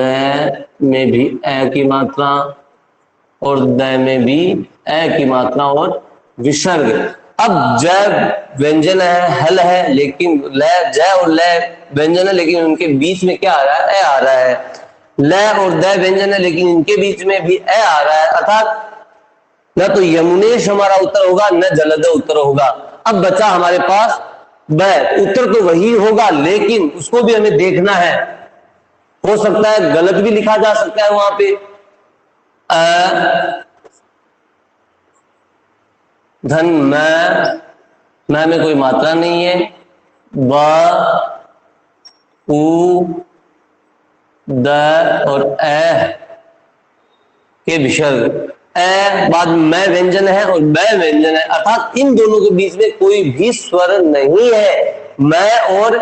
में भी ए की मात्रा और द में भी ए की मात्रा और विसर्ग। अब ज व्यंजन है, हल है, लेकिन ल, ज और ल व्यंजन है लेकिन उनके बीच में क्या आ रहा है, ए आ रहा है। ल और द व्यंजन है लेकिन इनके बीच में भी ए आ रहा है, अर्थात न तो यमुनेश हमारा उत्तर होगा न जलद उत्तर होगा। अब बचा हमारे पास ब, उत्तर तो वही होगा लेकिन उसको भी हमें देखना है, हो सकता है गलत भी लिखा जा सकता है वहां पे। धन मैं में कोई मात्रा नहीं है, ब उ द और ए के विसर्ग, ए बाद में व्यंजन है और ब व्यंजन है, अर्थात इन दोनों के बीच में कोई भी स्वर नहीं है। मैं और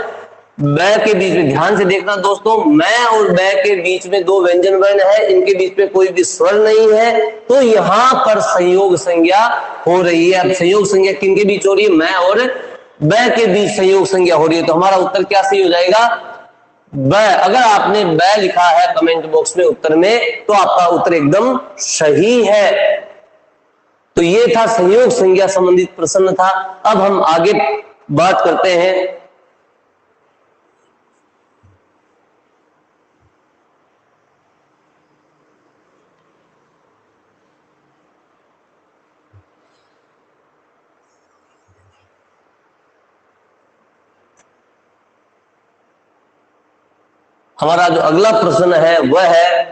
ब के बीच में ध्यान से देखना दोस्तों, मैं और ब के बीच में दो व्यंजन वर्ण है, इनके बीच में कोई भी स्वर नहीं है, तो यहां पर संयोग संज्ञा हो रही है। अब संयोग संज्ञा किनके बीच हो रही है, मैं और ब के बीच संयोग संज्ञा हो रही है, तो हमारा उत्तर क्या सही हो जाएगा, ब। अगर आपने ब लिखा है कमेंट बॉक्स में उत्तर में, तो आपका उत्तर एकदम सही है। तो ये था संयोग संज्ञा संबंधित प्रश्न था। अब हम आगे बात करते हैं हमारा जो अगला प्रश्न है वह है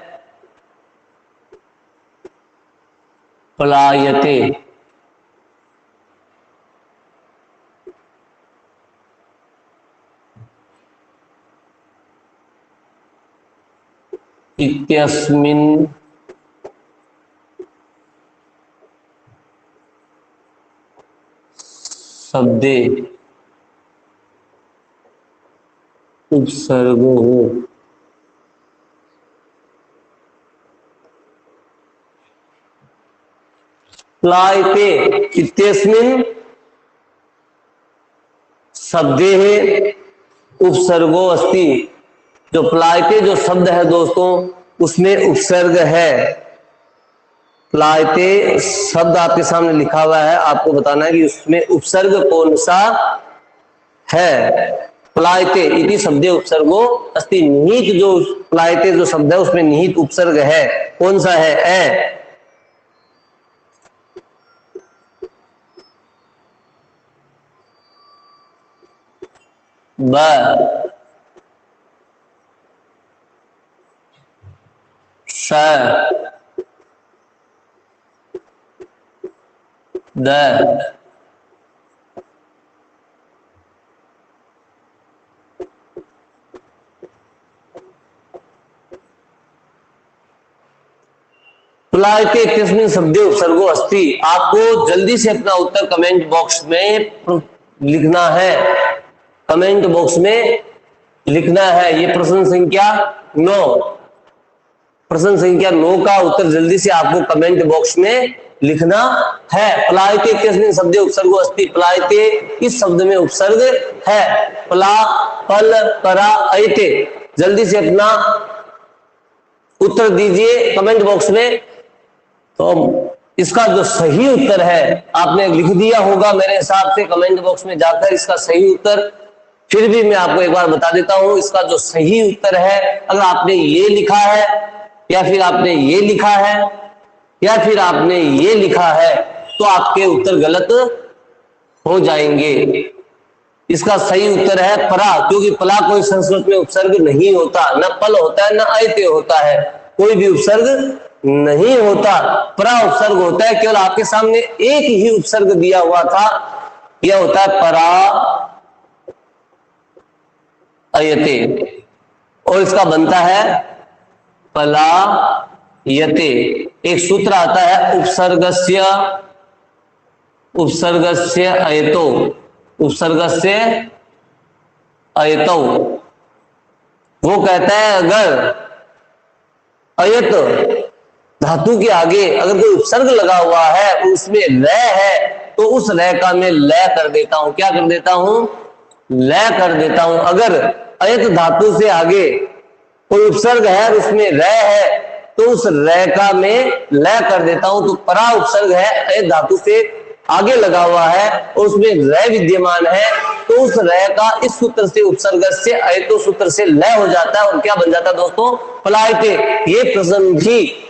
पलायते। इत्यस्मिन् शब्दे उपसर्गो प्लायते इत्यस्मिन् शब्दे उपसर्गो अस्ति। जो प्लायते जो शब्द है दोस्तों उसमें उपसर्ग है। प्लायते शब्द आपके सामने लिखा हुआ है, आपको बताना है कि उसमें उपसर्ग कौन सा है। प्लायते इति शब्दे उपसर्गो अस्ति, निहित जो प्लायते जो शब्द है उसमें निहित उपसर्ग है, कौन सा है, ए। ब, श, द, प्लायते इत्यस्मिन् शब्दे उपसर्गो अस्ति। आपको जल्दी से अपना उत्तर कमेंट बॉक्स में लिखना है, कमेंट बॉक्स में लिखना है। ये प्रश्न संख्या 9, प्रश्न संख्या 9 का उत्तर जल्दी से आपको कमेंट बॉक्स में लिखना है। प्लायते इत्यस्मिन् शब्दे उपसर्गो अस्ति। प्लायते इस शब्द में उपसर्ग है। प्ला, पल, परा, अयते। जल्दी से अपना उत्तर दीजिए कमेंट बॉक्स में। तो इसका जो सही उत्तर है आपने लिख दिया होगा मेरे हिसाब से कमेंट बॉक्स में जाकर इसका सही उत्तर। फिर भी मैं आपको एक बार बता देता हूं, इसका जो सही उत्तर है, अगर आपने ये लिखा है या फिर आपने ये लिखा है या फिर आपने ये लिखा है तो आपके उत्तर गलत हो जाएंगे। इसका सही उत्तर है परा, क्योंकि पला कोई संस्कृत में उपसर्ग नहीं होता, न पल होता है न अयते होता है, कोई भी उपसर्ग नहीं होता, परा उपसर्ग होता है। केवल आपके सामने एक ही उपसर्ग दिया हुआ था, यह होता है परा अयते, और इसका बनता है पला यते। एक सूत्र आता है उपसर्गस्य, उपसर्गस्य अयतो, उपसर्गस्य अयतो। वो कहता है अगर अयत धातु के आगे अगर कोई उपसर्ग लगा हुआ है, उसमें ल है, तो उस ल का मैं ल कर देता हूं। क्या कर देता हूं? ल कर देता हूं। अगर अयत धातु से आगे कोई उपसर्ग है और उसमें र है, तो उस र का मैं ल कर देता हूं। तो परा उपसर्ग है, अयत धातु से आगे लगा हुआ है और उसमें र विद्यमान है, तो उस र का इस सूत्र से उपसर्ग से अयतो सूत्र से ल हो जाता है और क्या बन जाता है दोस्तों? प्लायते। ये प्रश्न भी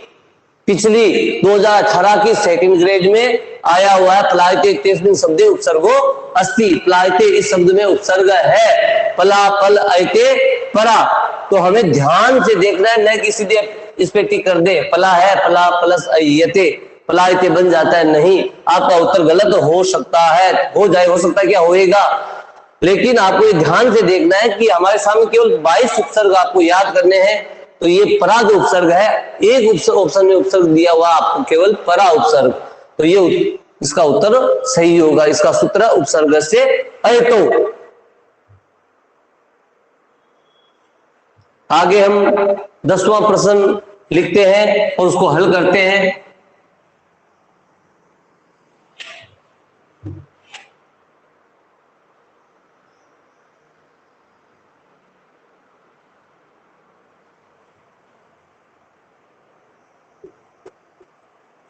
पिछली 2018 की सेकंड ग्रेड में आया हुआ है। प्लायते इत्यस्मिन् शब्दे उपसर्गो अस्ति। प्लायते इस शब्द में उपसर्ग है। पला, पल, अयते, परा। तो हमें ध्यान से देखना है, न कि सीधे इस पे टिक कर दे। पला है, पला प्लस अयते, प्लायते बन जाता है। नहीं, आपका उत्तर गलत हो सकता है, हो जाए, हो सकता है क्या होएगा, लेकिन आपको ये ध्यान से देखना है कि हमारे सामने केवल 22 उपसर्ग आपको याद करने हैं। तो ये परा जो उपसर्ग है, एक ऑप्शन में उपसर्ग दिया हुआ आपको केवल परा उपसर्ग, तो ये इसका उत्तर सही होगा। इसका सूत्र उपसर्ग से अयतो। आगे हम 10वां प्रश्न लिखते हैं और उसको हल करते हैं।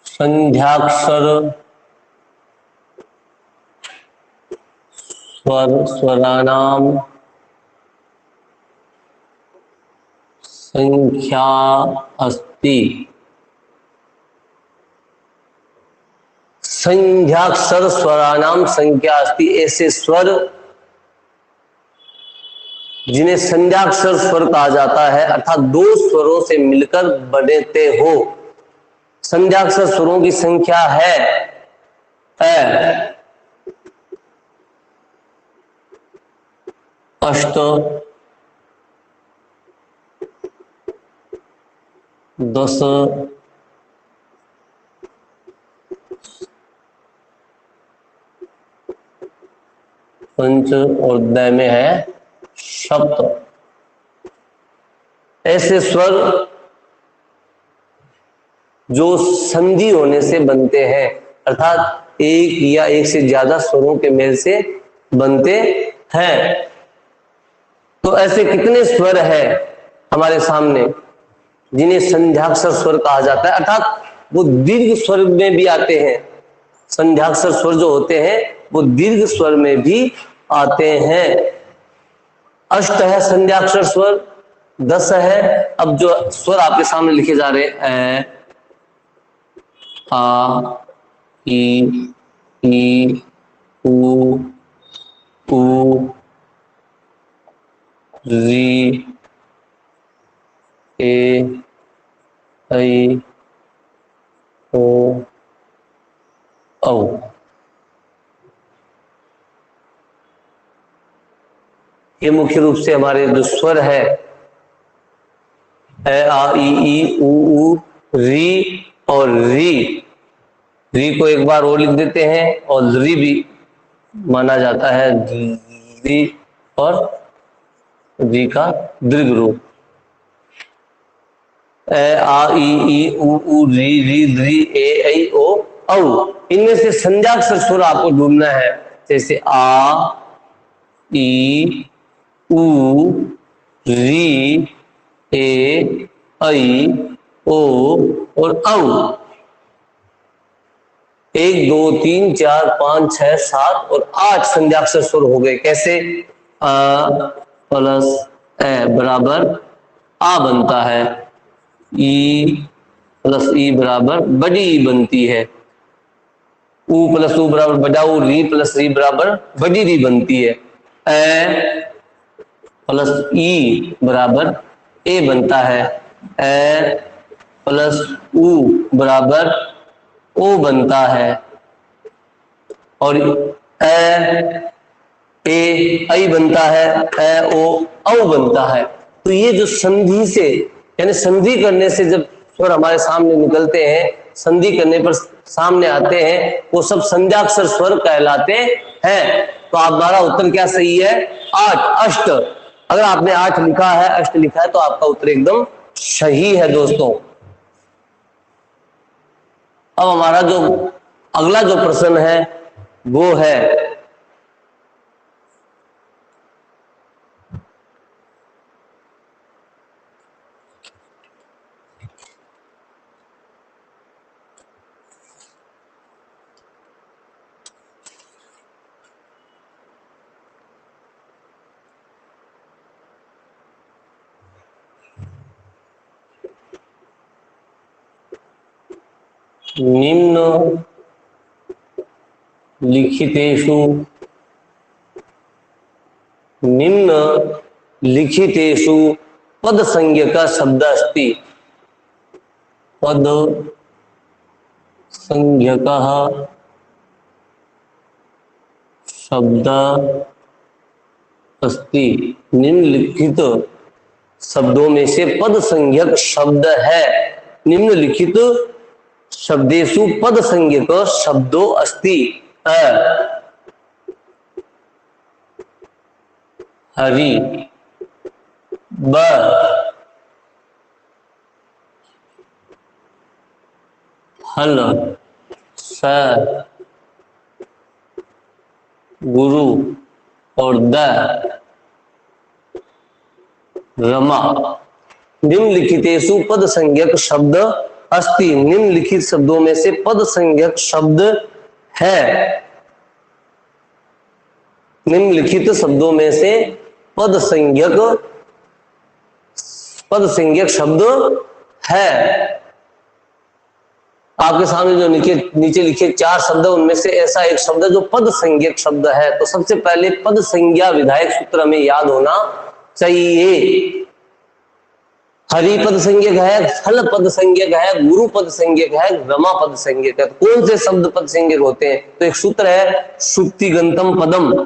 संध्याक्षर स्वरानाम संख्या अस्ति। संध्याक्षर स्वरानाम संख्या अस्ति। ऐसे स्वर जिन्हें संध्याक्षर स्वर कहा जाता है, अर्थात दो स्वरों से मिलकर बनते हो। संध्याक्षर स्वरों की संख्या है अष्ट, 10, पंच और द में है सप्त। ऐसे स्वर जो संधि होने से बनते हैं, अर्थात एक या एक से ज्यादा स्वरों के मेल से बनते हैं। तो ऐसे कितने स्वर हैं हमारे सामने जिन्हें संध्याक्षर स्वर कहा जाता है, अर्थात वो दीर्घ स्वर में भी आते हैं। संध्याक्षर स्वर जो होते हैं वो दीर्घ स्वर में भी आते हैं। अष्ट है संध्याक्षर स्वर, 10 है। अब जो स्वर आपके सामने लिखे जा रहे हैं, आ, ई, उ, री ए ऐ ओ औ। ये मुख्य रूप से हमारे जो स्वर है ए आ ई उ री और री को एक बार और लिख देते हैं और री भी माना जाता है, री और री का दीर्घ रूप। ए आ ई उ री री ए ऐ ओ औ। इनमें से संज्ञाक्षर स्वर आपको ढूंढना है, जैसे आ ई उ री ए ऐ ओ और औ। 1 2 3 4 5 6 7 और 8 संज्ञाक्षर स्वर हो गए। कैसे? अ प्लस ए बराबर आ बनता है, ई प्लस ई बराबर बड़ी ई बनती है, उ प्लस उ बराबर बड़ा उ, री प्लस री बराबर बड़ी री बनती है, ए प्लस ई बराबर ए बनता है, ए प्लस उ बराबर ओ बनता है, और ए ऐ बनता है, ए ओ औ बनता है। तो ये जो संधि से यानी संधि करने से जब स्वर हमारे सामने निकलते हैं, संधि करने पर सामने आते हैं, वो सब संज्ञाक्षर स्वर कहलाते हैं। तो हमारा उत्तर क्या सही है? 8 अष्ट। अगर आपने 8 लिखा है, अष्ट लिखा है, तो आपका उत्तर एकदम सही है दोस्तों। अब हमारा जो अगला जो प्रश्न है वो है निम्न लिखितेषु पद संज्ञक शब्द अस्ति। पद संज्ञक शब्द अस्ति। निम्नलिखित शब्दों में से पद संज्ञक शब्द है। निम्नलिखित शब्देषु पद संज्ञक शब्दो अस्ति। हरि ब हल स गुरु और द रमा। निम्नलिखितेषु पद संज्ञक शब्द अस्ति। निम्नलिखित शब्दों में से पद संज्ञक शब्द है। निम्नलिखित शब्दों में से पद संज्ञक शब्द है। आपके सामने जो नीचे लिखे 4 शब्द, उनमें से ऐसा एक शब्द जो पद संज्ञक शब्द है। तो सबसे पहले पद संज्ञा विधायक सूत्र हमें याद होना चाहिए। हरि पद संज्ञक है, हल पद संज्ञक है, गुरु पद संज्ञक है, रमा पद संज्ञक है। तो कौन से शब्द पद संज्ञक होते हैं? तो एक सूत्र है सुप्तिगंतम पदम।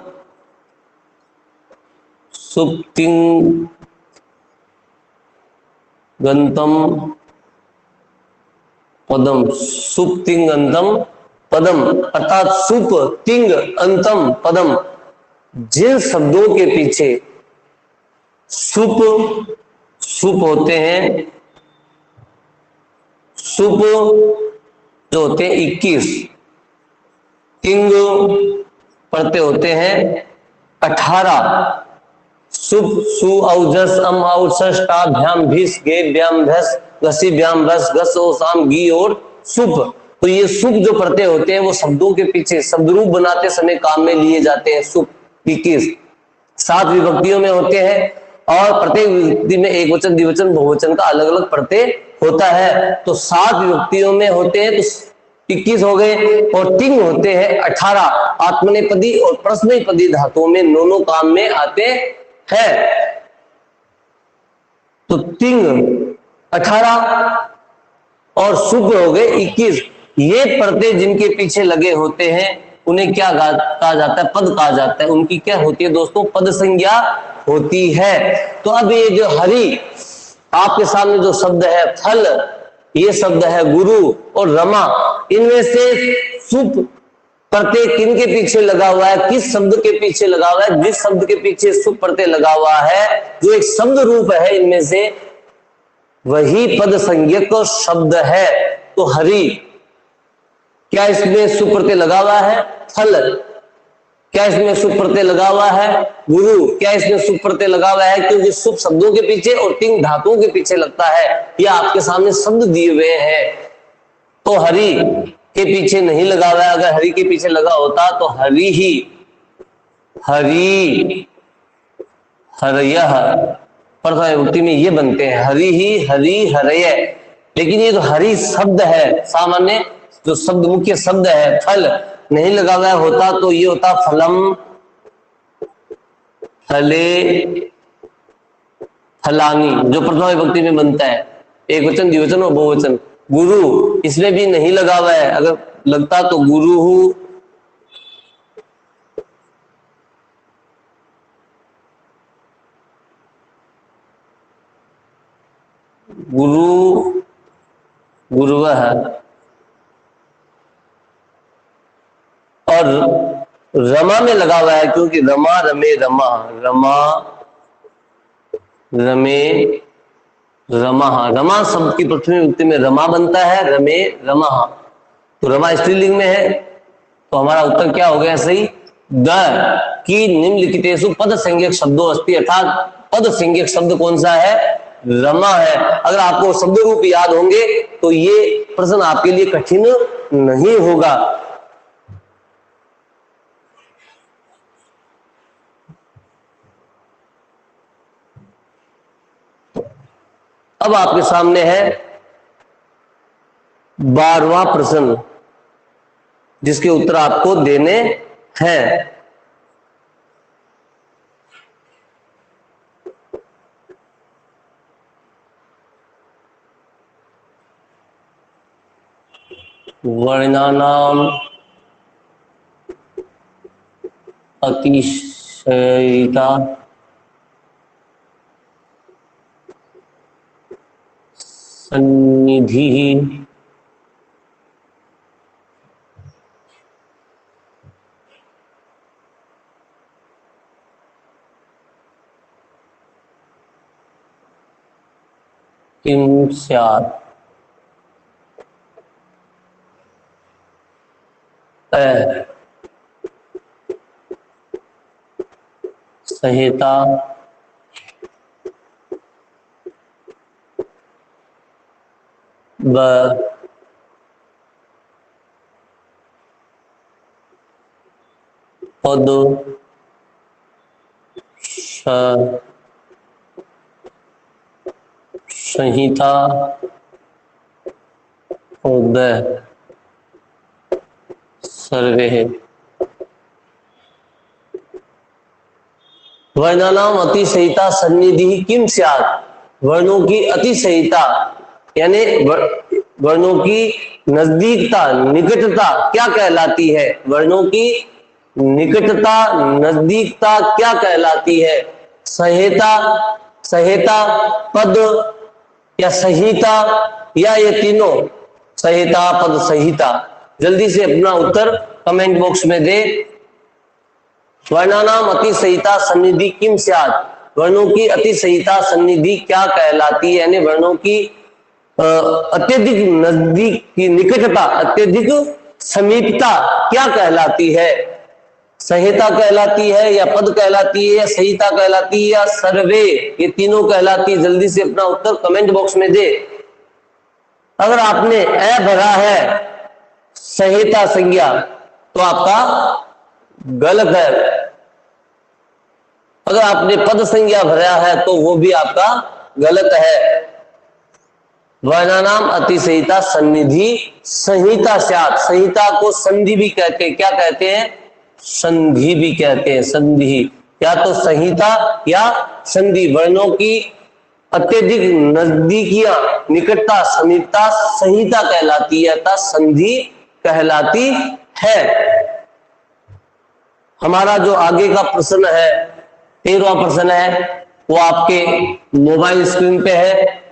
सुप्तिगंतम पदम, सुप्तिंगंतम पदम अर्थात सुप तिंग अंतम पदम। जिन शब्दों के पीछे सुप होते हैं, सुप जो होते हैं 21, तिंग पढ़ते होते हैं 18। सुप सु औजस अम औसस टा भ्याम भीस गे व्याम भस घसी व्याम रस घस ओ शाम घी और सुप। तो ये सुप जो पढ़ते होते हैं वो शब्दों के पीछे शब्द रूप बनाते समय काम में लिए जाते हैं। सुप 21 7 विभक्तियों में होते हैं और प्रत्येक विभक्ति में एक वचन द्विवचन बहुवचन का अलग अलग प्रत्यय होता है। तो 7 विभक्तियों में होते हैं तो 21 हो गए, और तिंग होते हैं 18। आत्मनेपदी और प्रश्नपदी धातुओं में दोनों काम में आते हैं। तो तिंग 18 और शुक्र हो गए 21। ये परते जिनके पीछे लगे होते हैं उन्हें क्या कहा जाता है? पद कहा जाता है। उनकी क्या होती है दोस्तों? पद संज्ञा होती है। तो अब ये जो हरि, आपके सामने जो शब्द है फल, ये शब्द है गुरु और रमा, इनमें से सुप प्रत्यय किन के पीछे लगा हुआ है? किस शब्द के पीछे लगा हुआ है? जिस शब्द के पीछे सुप प्रत्यय लगा हुआ है, जो एक शब्द रूप है इनमें से, वही पद संज्ञक शब्द है। तो हरि, क्या इसमें सुप प्रत्यय लगा हुआ है? फल, क्या इसमें सुप प्रत्यय लगा हुआ है? गुरु, क्या इसमें सुप प्रत्यय लगा हुआ है? क्योंकि सुप शब्दों के पीछे और तिंग धातुओं के पीछे लगता है। यह आपके सामने शब्द दिए हुए हैं। तो हरि के पीछे नहीं लगा हुआ है। अगर हरि के पीछे लगा होता तो हरि ही, हरि, हरयः, प्रथमा विभक्ति में ये बनते हैं, हरि ही, हरि, हरय। लेकिन ये जो हरि शब्द है, सामान्य जो शब्द, मुख्य शब्द है, फल नहीं लगा हुआ होता तो ये होता फलम, फले, फलानी, जो प्रथमा विभक्ति में बनता है, एक वचन, द्विवचन और बहुवचन। गुरु, इसमें भी नहीं लगा हुआ है। अगर लगता तो गुरु, गुरु, गुरुवः, और रमा में लगा हुआ है क्योंकि रमा, रमे, रमा, रमा, रमे, रमा। रमा शब्द की प्रथम विभक्ति में रमा बनता है, रमे, रमा। तो रमा स्त्रीलिंग में है, तो हमारा उत्तर क्या हो गया सही? द की निम्नलिखितेषु पद संज्ञक शब्दों अस्ति, अर्थात पद संज्ञक शब्द कौन सा है? रमा है। अगर आपको शब्द रूप याद होंगे तो ये प्रश्न आपके लिए कठिन नहीं होगा। अब आपके सामने है 12वां प्रश्न, जिसके उत्तर आपको देने हैं। वर्णानाम अतिशयिता सन्निधि किम स्यात्? संहिता ब पद संहिता उदय सर्वे। वर्णानाम अतिशयिता सन्निधि किम स्यात्? वर्णों की अतिशयिता यानी वर्णों की नजदीकता, निकटता क्या कहलाती है? वर्णों की निकटता, नजदीकता क्या कहलाती है? संहिता, संहिता, पद या संहिता, या ये तीनों? संहिता, पद, संहिता। जल्दी से अपना उत्तर कमेंट बॉक्स में दे। वर्णानाम अतिशयिता सन्निधि किम स्यात्? वर्णों की अतिशयिता सन्निधि क्या कहलाती है? यानी वर्णों की अत्यधिक नजदीक की निकटता, अत्यधिक समीपता क्या कहलाती है? संहिता कहलाती है, या पद कहलाती है, या संहिता कहलाती है, या सर्वे, ये तीनों कहलाती है। जल्दी से अपना उत्तर कमेंट बॉक्स में दे। अगर आपने ए भरा है संहिता संज्ञा तो आपका गलत है। अगर आपने पद संज्ञा भरा है तो वो भी आपका गलत है। वर्णानाम अतिशयिता सन्निधि संहिता स्यात्। संहिता को संधि भी कहते हैं। क्या कहते हैं? संधि भी कहते हैं। संधि, या तो संहिता या संधि। वर्णों की अत्यधिक नजदीकियां, निकटता, समीपता संहिता कहलाती है अर्थात संधि कहलाती है। हमारा जो आगे का प्रश्न है 13वां प्रश्न है वो आपके मोबाइल स्क्रीन पे है।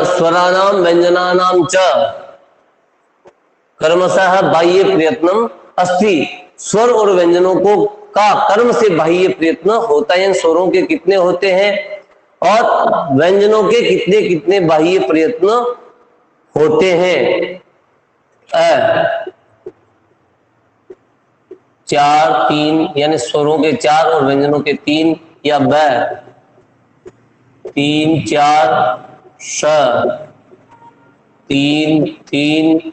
स्वरानाम व्यंजनानाम च कर्मशः बाह्य प्रयत्नम अस्ति। स्वर और व्यंजनों को का कर्म से बाह्य प्रयत्न होता है। स्वरों के कितने होते हैं और व्यंजनों के कितने कितने बाह्य प्रयत्न होते हैं? 4 3 यानी स्वरों के 4 और व्यंजनों के 3, या ब 3 4 श 3 3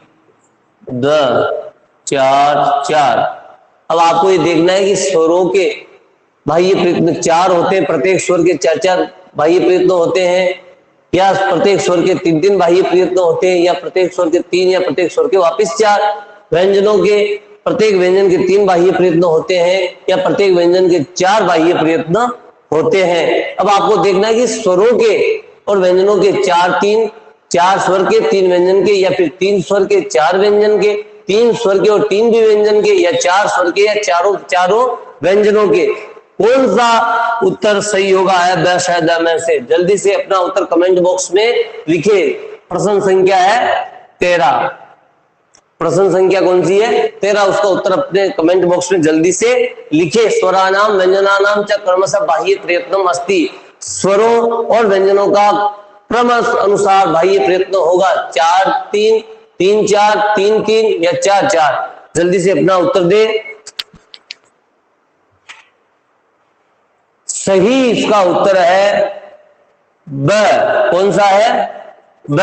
द 4 4। अब आपको ये देखना है कि स्वरों के बाह्य प्रयत्न 4 होते हैं, प्रत्येक स्वर के 4 4 बाह्य प्रयत्न होते हैं, या प्रत्येक स्वर के 3 3 बाह्य प्रयत्न होते हैं, या प्रत्येक स्वर के 3, या प्रत्येक स्वर के वापिस 4। व्यंजनों के प्रत्येक व्यंजन के 3 बाह्य प्रयत्न होते हैं, या प्रत्येक व्यंजन के 4 बाह्य प्रयत्न होते हैं। अब आपको देखना है कि स्वरों के और व्यंजनों के 4 3, 4 स्वर के 3 व्यंजन के, या फिर 3 स्वर के 4 व्यंजन के, 3 स्वर के और 3 भी व्यंजन के, या 4 स्वर के या चारों व्यंजनों के, कौन सा उत्तर सही होगा है शायद में से? जल्दी से अपना उत्तर कमेंट बॉक्स में लिखे। प्रश्न संख्या है 13। प्रश्न संख्या कौन सी है? 13। उसका उत्तर अपने कमेंट बॉक्स में जल्दी से लिखे। स्वरानाम व्यंजनानाम च क्रमशः बाह्य प्रयत्नम अस्ति। स्वरों और व्यंजनों का क्रम अनुसार बाह्य प्रयत्न होगा 4 3 3 4 3 3 या 4 4। जल्दी से अपना उत्तर दे। सही इसका उत्तर है ब। कौन सा है? ब।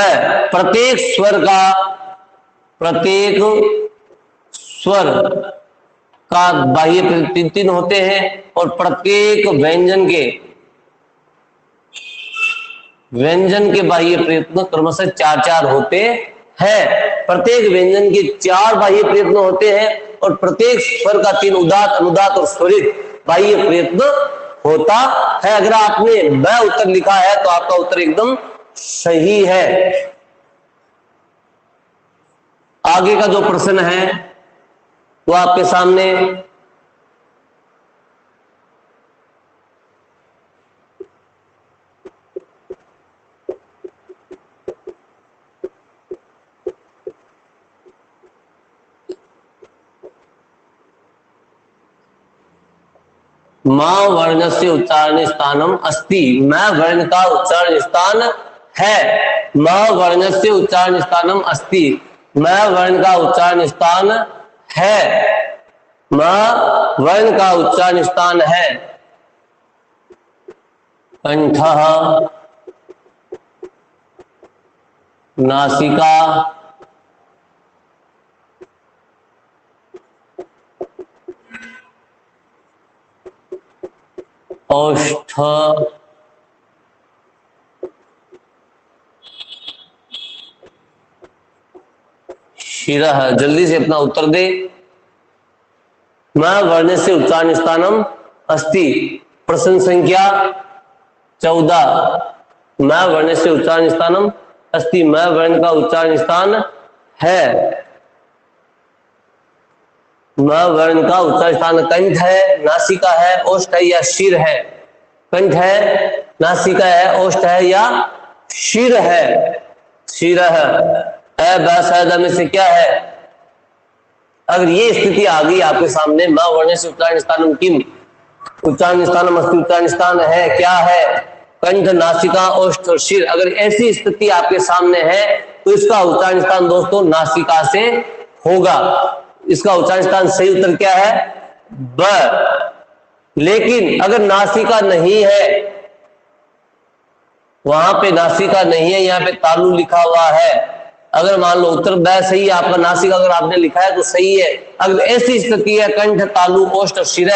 प्रत्येक स्वर का बाह्य प्रयत्न 3 होते हैं और प्रत्येक व्यंजन के बाह्य प्रयत्न क्रमशः 4 4 होते हैं। प्रत्येक व्यंजन के 4 बाह्य प्रयत्न होते हैं और प्रत्येक स्वर का 3 उदात्त, अनुदात्त और स्वरित बाह्य प्रयत्न होता है। अगर आपने ब उत्तर लिखा है तो आपका उत्तर एकदम सही है। आगे का जो प्रश्न है वो आपके सामने मां वर्ण से उच्चारण स्थानम अस्ति। मैं वर्ण का उच्चारण स्थान है। मां वर्ण से उच्चारण स्थानम अस्ति। मैं वर्ण का उच्चारण स्थान है। मां वर्ण का उच्चारण स्थान है। कंठः, नासिका, ओष्ठ, शिरः। जल्दी से अपना उत्तर दे। मैं वर्ण से उच्चारण स्थानम अस्ति। प्रश्न संख्या 14। मैं वर्ण से उच्चारण स्थानम अस्ति। मैं वर्ण का उच्चारण स्थान है। मैं वर्ण का उच्चारण स्थान कंठ है, नासिका है, ओष्ठ है या शिर है? कंठ है, नासिका है, ओष्ठ है या शिर है? शिर है। में से क्या है? अगर ये स्थिति आ गई आपके सामने, मां वर्ण से उच्चारण स्थानम किम, उच्चारण स्थानम अस्ति, उच्चारण स्थान है क्या है? कंठ, नासिका, ओष्ठ और शिर, अगर ऐसी स्थिति आपके सामने है तो इसका उच्चारण स्थान दोस्तों नासिका से होगा। इसका उच्चारण स्थान सही उत्तर क्या है? ब। लेकिन अगर नासिका नहीं है, वहां पे नासिका नहीं है, यहाँ पे तालु लिखा हुआ है, अगर मान लो उत्तर ब सही है आपका, नासिका अगर आपने लिखा है तो सही है। अगर ऐसी स्थिति है कंठ, तालु, ओष्ठ और शिर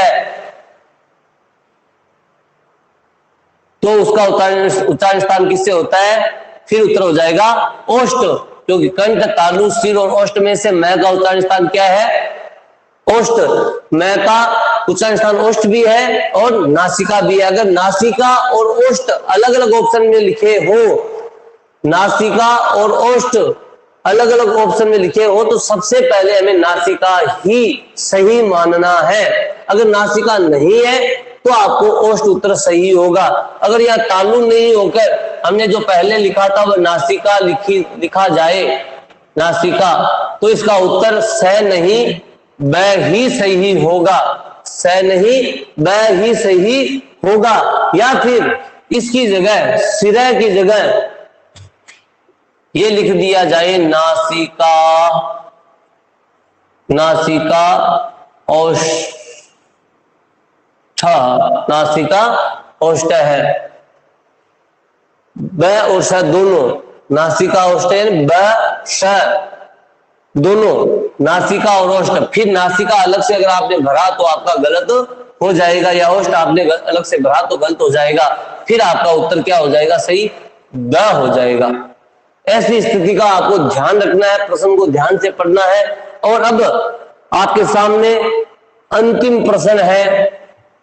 तो उसका उच्चारण स्थान किससे होता है? फिर उत्तर हो जाएगा ओष्ठ, क्योंकि कंठ, तालु, सिर और ओष्ठ में से मैं का उच्चारण स्थान क्या है? ओष्ठ। मैं का उच्चारण स्थान ओष्ठ भी है और नासिका भी है। अगर नासिका और ओष्ठ अलग अलग ऑप्शन में लिखे हो, नासिका और ओष्ठ अलग अलग ऑप्शन में लिखे हो तो सबसे पहले हमें नासिका ही सही मानना है। अगर नासिका नहीं है तो आपको ओष्ठ उत्तर सही होगा। अगर यह तालु नहीं होकर हमने जो पहले लिखा था वह नासिका लिखा जाए, नासिका, तो इसका उत्तर स नहीं ब ही सही होगा। स नहीं ब ही सही होगा। या फिर इसकी जगह, सिर की जगह ये लिख दिया जाए नासिका, नासिका ओष्ठ, नासिका ओष्ठ है। ब और श दोनों, नासिका ओष्ठ ब श दोनों, नासिका और ओष्ठ। फिर नासिका अलग से अगर आपने भरा तो आपका गलत हो जाएगा, या ओष्ठ आपने अलग से भरा तो गलत हो जाएगा। फिर आपका उत्तर क्या हो जाएगा? सही ब हो जाएगा। ऐसी स्थिति का आपको ध्यान रखना है, प्रश्न को ध्यान से पढ़ना है। और अब आपके सामने अंतिम प्रश्न है,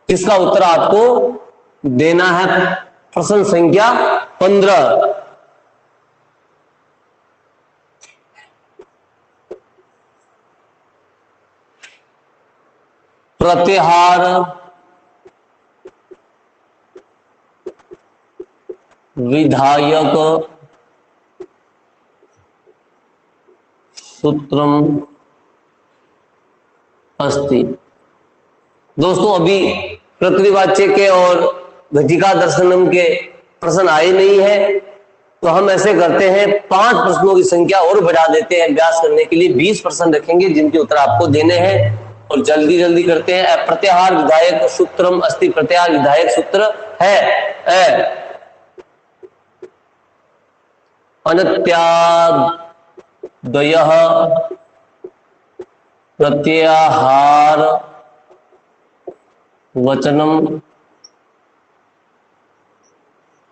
इसका उत्तर आपको देना है। प्रश्न संख्या 15। प्रत्याहार विधायक सूत्रम अस्ति। दोस्तों अभी प्रतिवाच्य के और घटिका दर्शनम के प्रश्न आए नहीं है, तो हम ऐसे करते हैं 5 प्रश्नों की संख्या और बढ़ा देते हैं अभ्यास करने के लिए। 20 प्रश्न रखेंगे जिनके उत्तर आपको देने हैं, और जल्दी जल्दी करते हैं। प्रत्याहार विधायक सूत्रम अस्ति, प्रत्याहार विधायक सूत्र है अनत्याद्वयः प्रत्याहार वचनम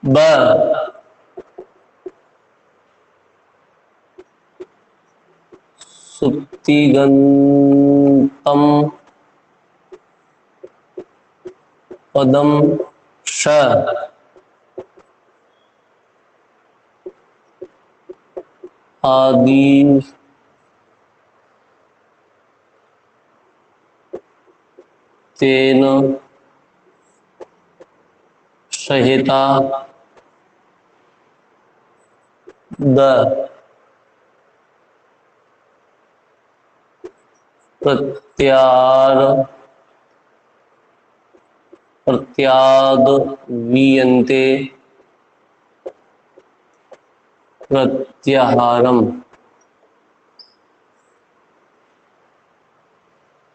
ब सुप्तिगन्तम पदम श आदि तेन सहिता द प्रत्याद्वीयन्ते प्रत्याहारम।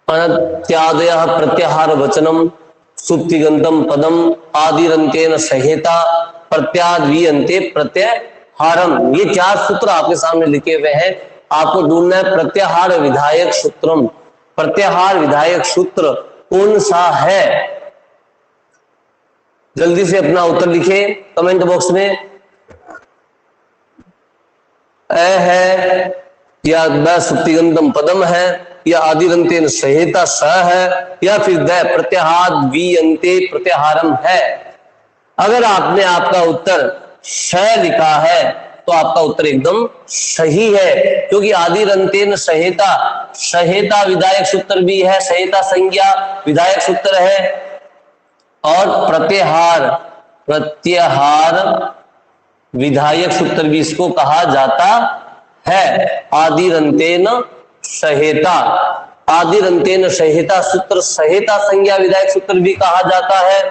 अनत्यादयः प्रत्याहार वचनम सुप्तिगंतम पदम आदिरंतेन सहेता प्रत्याद्वीयन्ते प्रत्याहारम। ये 4 सूत्र आपके सामने लिखे हुए हैं, आपको ढूंढना है प्रत्याहार विधायक सूत्रम। प्रत्याहार विधायक सूत्र कौन सा है? जल्दी से अपना उत्तर लिखे कमेंट बॉक्स में। है या ब सुप्तिगंतम पदम है, या आदिरंतेन सहेता स है, या फिर द प्रत्याहाद्वीयन्ते प्रत्याहारम है। अगर आपने आपका उत्तर श लिखा है तो आपका उत्तर एकदम सही है, क्योंकि आदिरंतेन सहेता, सहेता विधायक सूत्र भी है, सहेता संज्ञा विधायक सूत्र है। और प्रत्याहार, प्रत्याहार विधायक सूत्र भी इसको कहा जाता है। आदिरंतेन सहेता, आदिरंतेन सहेता सूत्र सहेता संज्ञा विधायक सूत्र भी कहा जाता है।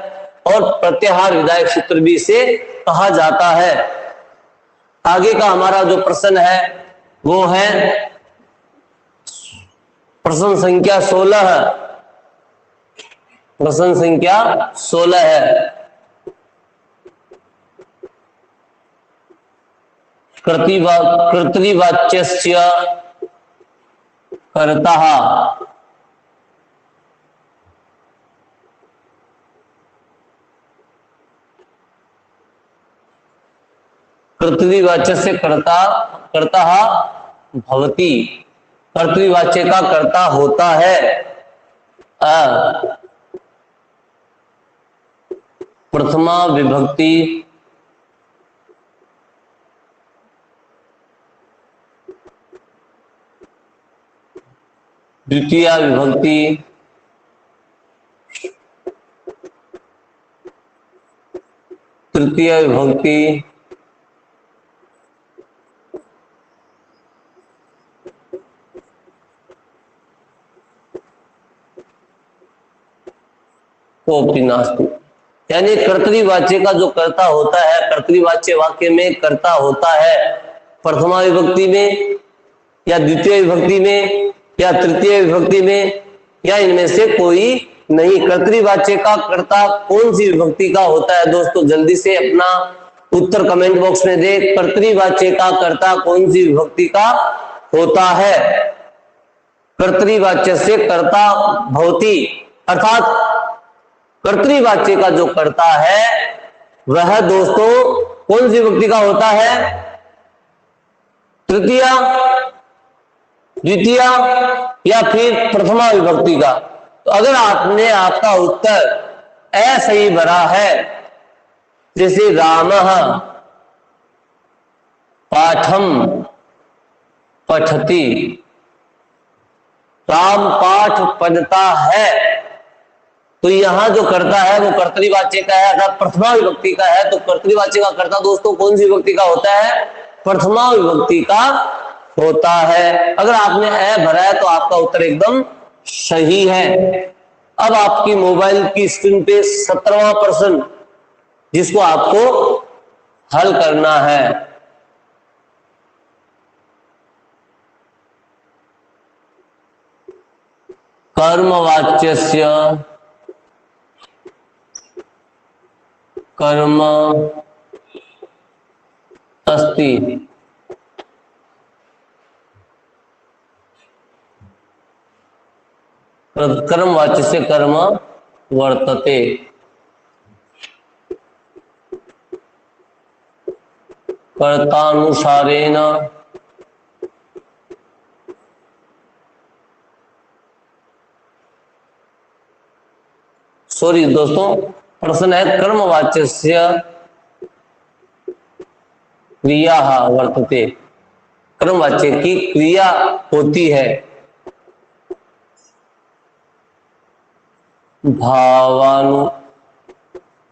और प्रत्याहार विधायक सूत्र भी इसे कहा जाता है। आगे का हमारा जो प्रश्न है वो है प्रश्न संख्या 16। प्रश्न संख्या 16 है, कर्तृवाच्यस्य कर्ता। कर्तृवाच्य से कर्ता भवति, कर्तृवाच्य का कर्ता होता है। प्रथमा विभक्ति द्वितीया विभक्ति तृतीया विभक्ति कोऽपि नास्ति। यानी कर्तृवाच्य का जो कर्ता होता है, कर्तृवाच्य वाक्य में कर्ता होता है प्रथमा विभक्ति में या द्वितीय विभक्ति में या तृतीय विभक्ति में या इनमें से कोई नहीं। कर्तृवाच्य का कर्ता कौन सी विभक्ति का होता है दोस्तों? जल्दी से अपना उत्तर कमेंट बॉक्स में दे। कर्तृवाच्य का कर्ता कौन सी विभक्ति का होता है? कर्तृवाच्य से कर्ता भवति, अर्थात कर्तृवाच्य का जो कर्ता है वह दोस्तों कौन सी विभक्ति का होता है? तृतीया, द्वितीया या फिर प्रथमा विभक्ति का। तो अगर आपने आपका उत्तर सही भरा है, जैसे रामः पाठम पठति, राम पाठ पढ़ता है, तो यहां जो कर्ता है वो कर्तृवाच्य का है अर्थात प्रथमा विभक्ति का है। तो कर्तृवाच्य का कर्ता दोस्तों कौन सी विभक्ति का होता है? प्रथमा विभक्ति का होता है। अगर आपने भरा है तो आपका उत्तर एकदम सही है। अब आपकी मोबाइल की स्क्रीन पे 17वां प्रश्न जिसको आपको हल करना है। कर्मवाच्यस्य कर्म अस्ति, कर्मवाच्य से कर्म वर्तते। कर्तानुसारेण सॉरी दोस्तों, प्रश्न है कर्मवाच्य से क्रिया वर्तते, कर्मवाच्य की क्रिया होती है।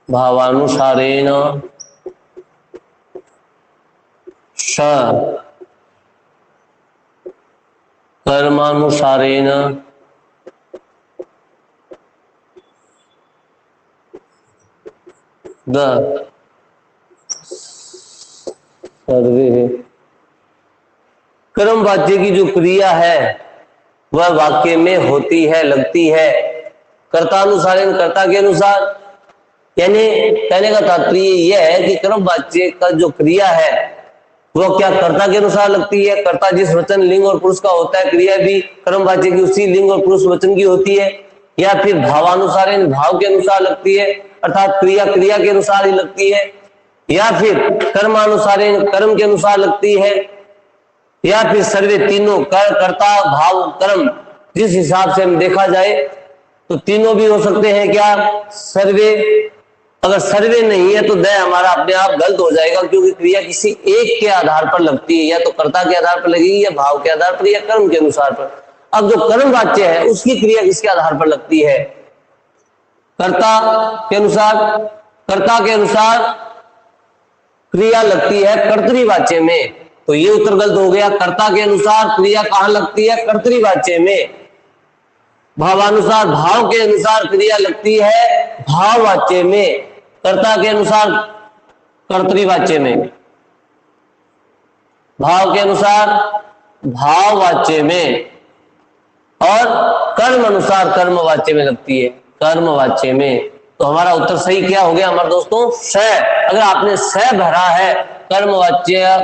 भावानुसारेण स कर्मानुसारेण सर्वे। कर्मवाच्य की जो क्रिया है वह वाक्य में होती है, लगती है। कर्तानुसार कर्ता के अनुसार, यानी कहने का तात्पर्य यह है कि कर्मवाच्य का जो क्रिया है वह क्या कर्ता के अनुसार लगती है। कर्ता जिस वचन लिंग और पुरुष का होता है, क्रिया भी कर्मवाच्य की उसी लिंग और पुरुष वचन की होती है। या फिर भावानुसार भाव के अनुसार लगती है, अर्थात क्रिया क्रिया के अनुसार ही लगती है। या फिर कर्मानुसार कर्म के अनुसार लगती है। या फिर सर्वे तीनों कर्ता भाव कर्म, जिस हिसाब से हम देखा जाए तो तीनों भी हो सकते हैं। क्या सर्वे, अगर सर्वे नहीं है तो दय हमारा अपने आप गलत हो जाएगा, क्योंकि क्रिया किसी एक के आधार पर लगती है, या तो कर्ता के आधार पर लगेगी या भाव के आधार पर या कर्म के अनुसार पर। अब जो कर्म वाच्य है उसकी क्रिया किसके आधार पर लगती है? कर्ता के अनुसार। कर्ता के अनुसार क्रिया लगती है कर्तृवाच्य में, तो ये उत्तर गलत हो गया। कर्ता के अनुसार क्रिया कहां लगती है? कर्तृवाच्य में। भावानुसार भाव के अनुसार क्रिया लगती है भाववाच्य में, कर्ता के अनुसार कर्तृवाच्य में, भाव के अनुसार भाववाच्य में, और कर्म अनुसार कर्मवाच्य में लगती है, कर्मवाच्य में। तो हमारा उत्तर सही क्या हो गया हमारे दोस्तों? स। अगर आपने स भरा है, कर्मवाच्य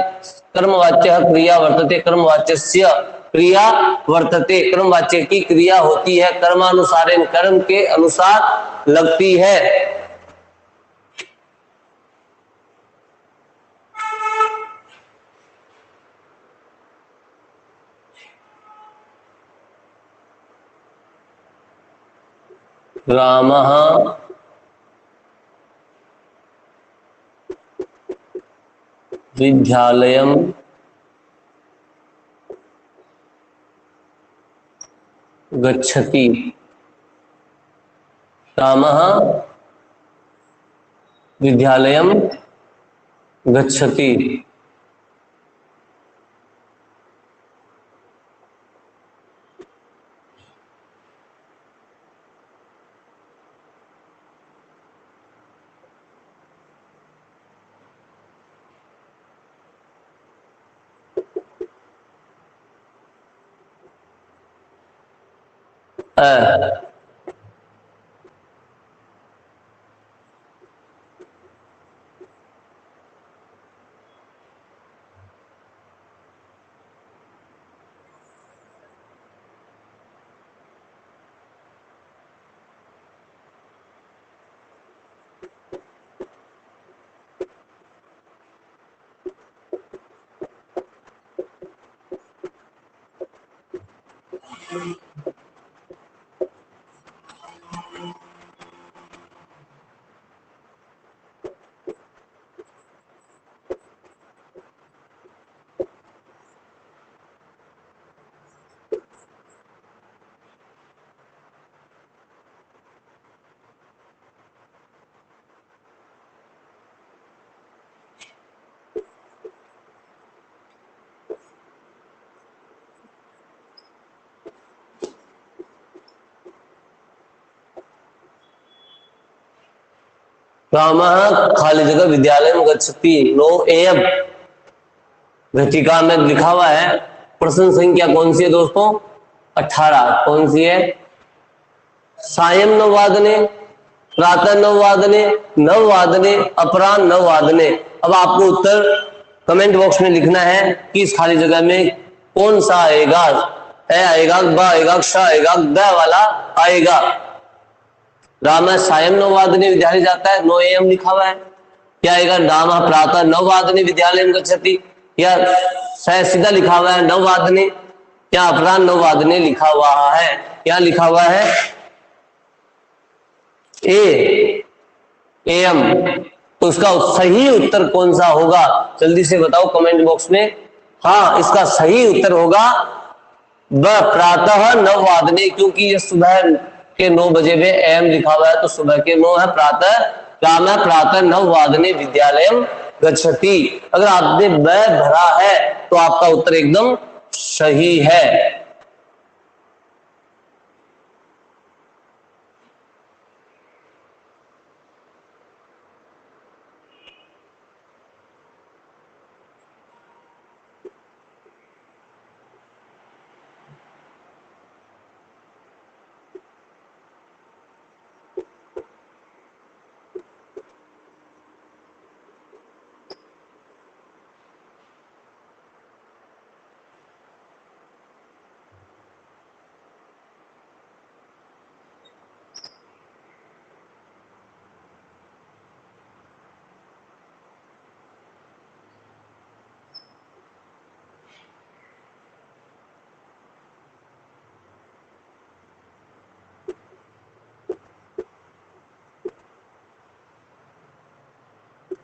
कर्मवाच्य क्रिया वर्तते, कर्मवाच्यस्य क्रिया वर्तते, कर्मवाच्य की क्रिया होती है, कर्मानुसारेण कर्म के अनुसार लगती है। रामः विद्यालयं गच्छति। रामः विद्यालयं गच्छति। रामः खाली जगह विद्यालय में गच्छति, नो एयम। घटिका में लिखा हुआ है। प्रश्न संख्या कौन सी है दोस्तों? 18। कौन सी है? सायं नववादने, प्रातः नववादने, नववादने, अपराह्न नववादने। अब आपको उत्तर कमेंट बॉक्स में लिखना है कि इस खाली जगह में कौन सा आएगा। ए आएगा, ब आएगा, श आएगा, द वाला आएगा। राम सायं नववादने विद्यालय जाता है, नो एम लिखा हुआ है। क्या आएगा? राम प्रातः नववादने विद्यालय में गच्छति, या सीधा लिखा हुआ है नववादने, क्या अपराह्न नववादने लिखा हुआ है? क्या लिखा हुआ है? A M. तो इसका सही उत्तर कौन सा होगा? जल्दी से बताओ कमेंट बॉक्स में। हाँ, इसका सही उत्तर होगा ब प्रातः नववादने, क्योंकि ये सुबह के 9 बजे में एम लिखा हुआ है, तो सुबह के 9 है, प्रातः राम प्रातः नववादने विद्यालयम गच्छति। अगर आपने ब भरा है तो आपका उत्तर एकदम सही है।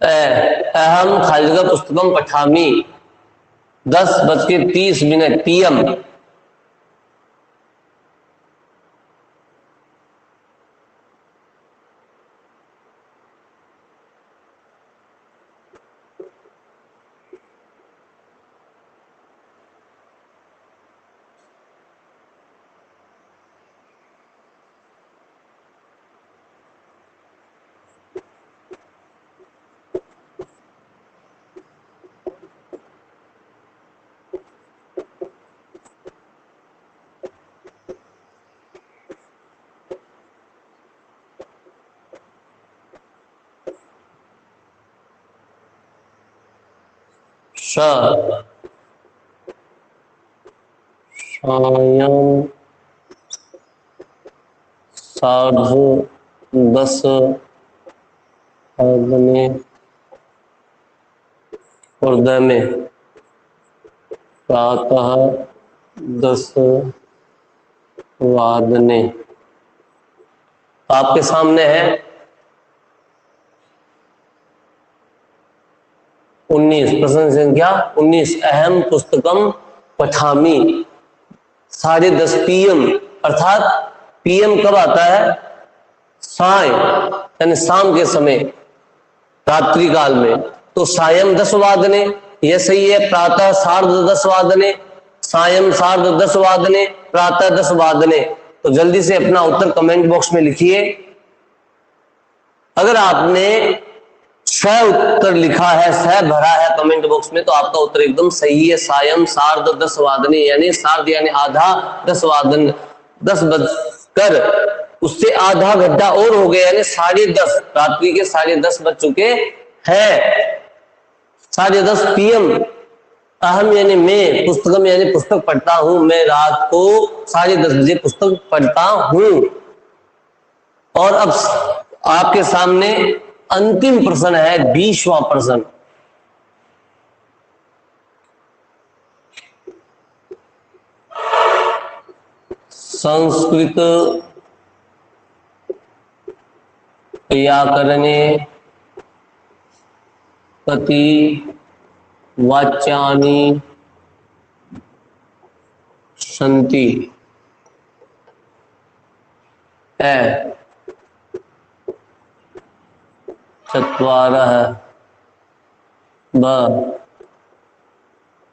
अहम खाली जगह पुस्तकम पठामी 10:30 PM। सायं सार्ध 10 और द में प्रातः 10 आपके सामने है 19 प्रश्न संख्या 19 अहम पुस्तकम पठामी 10:30 PM अर्थात PM कब आता है? साय यानी शाम के समय, रात्रि काल में। तो सायं 10 यह सही है। प्रातः 10:30 सायं 10:30 प्रातः 10 तो जल्दी से अपना उत्तर कमेंट बॉक्स में लिखिए। अगर आपने स उत्तर लिखा है, स भरा है कमेंट बॉक्स में, तो आपका उत्तर एकदम सही है। सायं 10:30 यानी सार्ध यानी आधा, 10 बजकर उससे आधा घंटा और हो गया, यानी 10:30 रात्रि के 10:30 बज चुके हैं। 10:30 PM अहम यानी मैं, पुस्तकम यानी पुस्तक पढ़ता हूं, मैं रात को 10:30 बजे पुस्तक पढ़ता हूं। और अब आपके सामने अंतिम प्रश्न है, 20वां प्रश्न। संस्कृत व्याकरणे कति वाच्यानि सन्ति? है 4 ब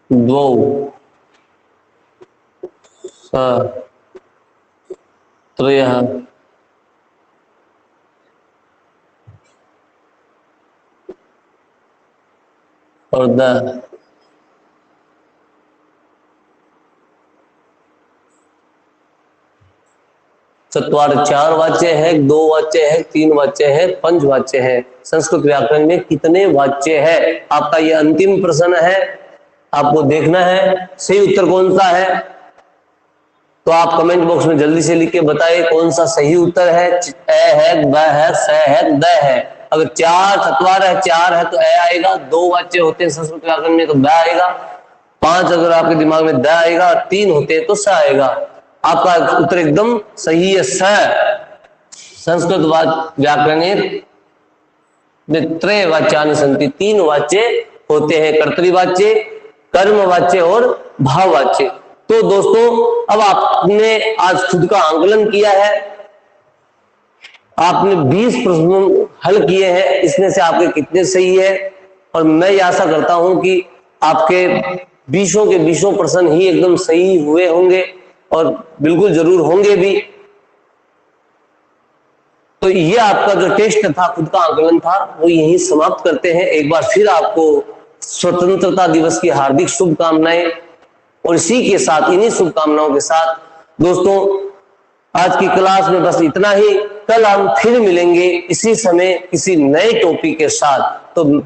2 स 3 और 10। चत्वार 4 वाच्य है, 2 वाच्य है, 3 वाच्य है, 5 वाच्य है। संस्कृत व्याकरण में कितने वाच्य है? आपका ये अंतिम प्रश्न है, आपको देखना है सही उत्तर कौन सा है। तो आप कमेंट बॉक्स में जल्दी से लिख के बताइए कौन सा सही उत्तर है। ए है, ब है, स है, द है। अगर 4 चत्वार है, 4 है तो ए आएगा। 2 वाच्य होते हैं संस्कृत व्याकरण में तो ब आएगा। 5 अगर आपके दिमाग में द आएगा, 3 होते हैं तो स आएगा। आपका उत्तर एकदम सही है, स। संस्कृत व्याकरण में त्रय वाच्यानि सन्ति, 3 वाच्य होते हैं, कर्तृवाच्य, कर्मवाच्य और भाववाच्य। तो दोस्तों अब आपने आज खुद का आंकलन किया है, आपने 20 प्रश्न हल किए हैं, इसमें से आपके कितने सही है। और मैं ये आशा करता हूं कि आपके 20 के 20 प्रश्न ही एकदम सही हुए होंगे और बिल्कुल जरूर होंगे भी। तो ये आपका जो टेस्ट था, खुद का आंकलन था, वो यहीं समाप्त करते हैं। एक बार फिर आपको स्वतंत्रता दिवस की हार्दिक शुभकामनाएं। और इसी के साथ, इन्हीं शुभकामनाओं के साथ दोस्तों आज की क्लास में बस इतना ही। कल हम फिर मिलेंगे इसी समय किसी नए टॉपिक के साथ। तो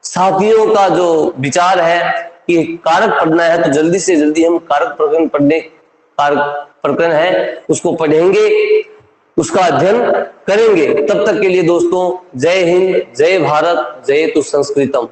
साथियों का जो विचार है कि कारक पढ़ना है, तो जल्दी से जल्दी हम कारक प्रकरण है उसको पढ़ेंगे, उसका अध्ययन करेंगे। तब तक के लिए दोस्तों जय हिंद, जय भारत, जय तु संस्कृतम।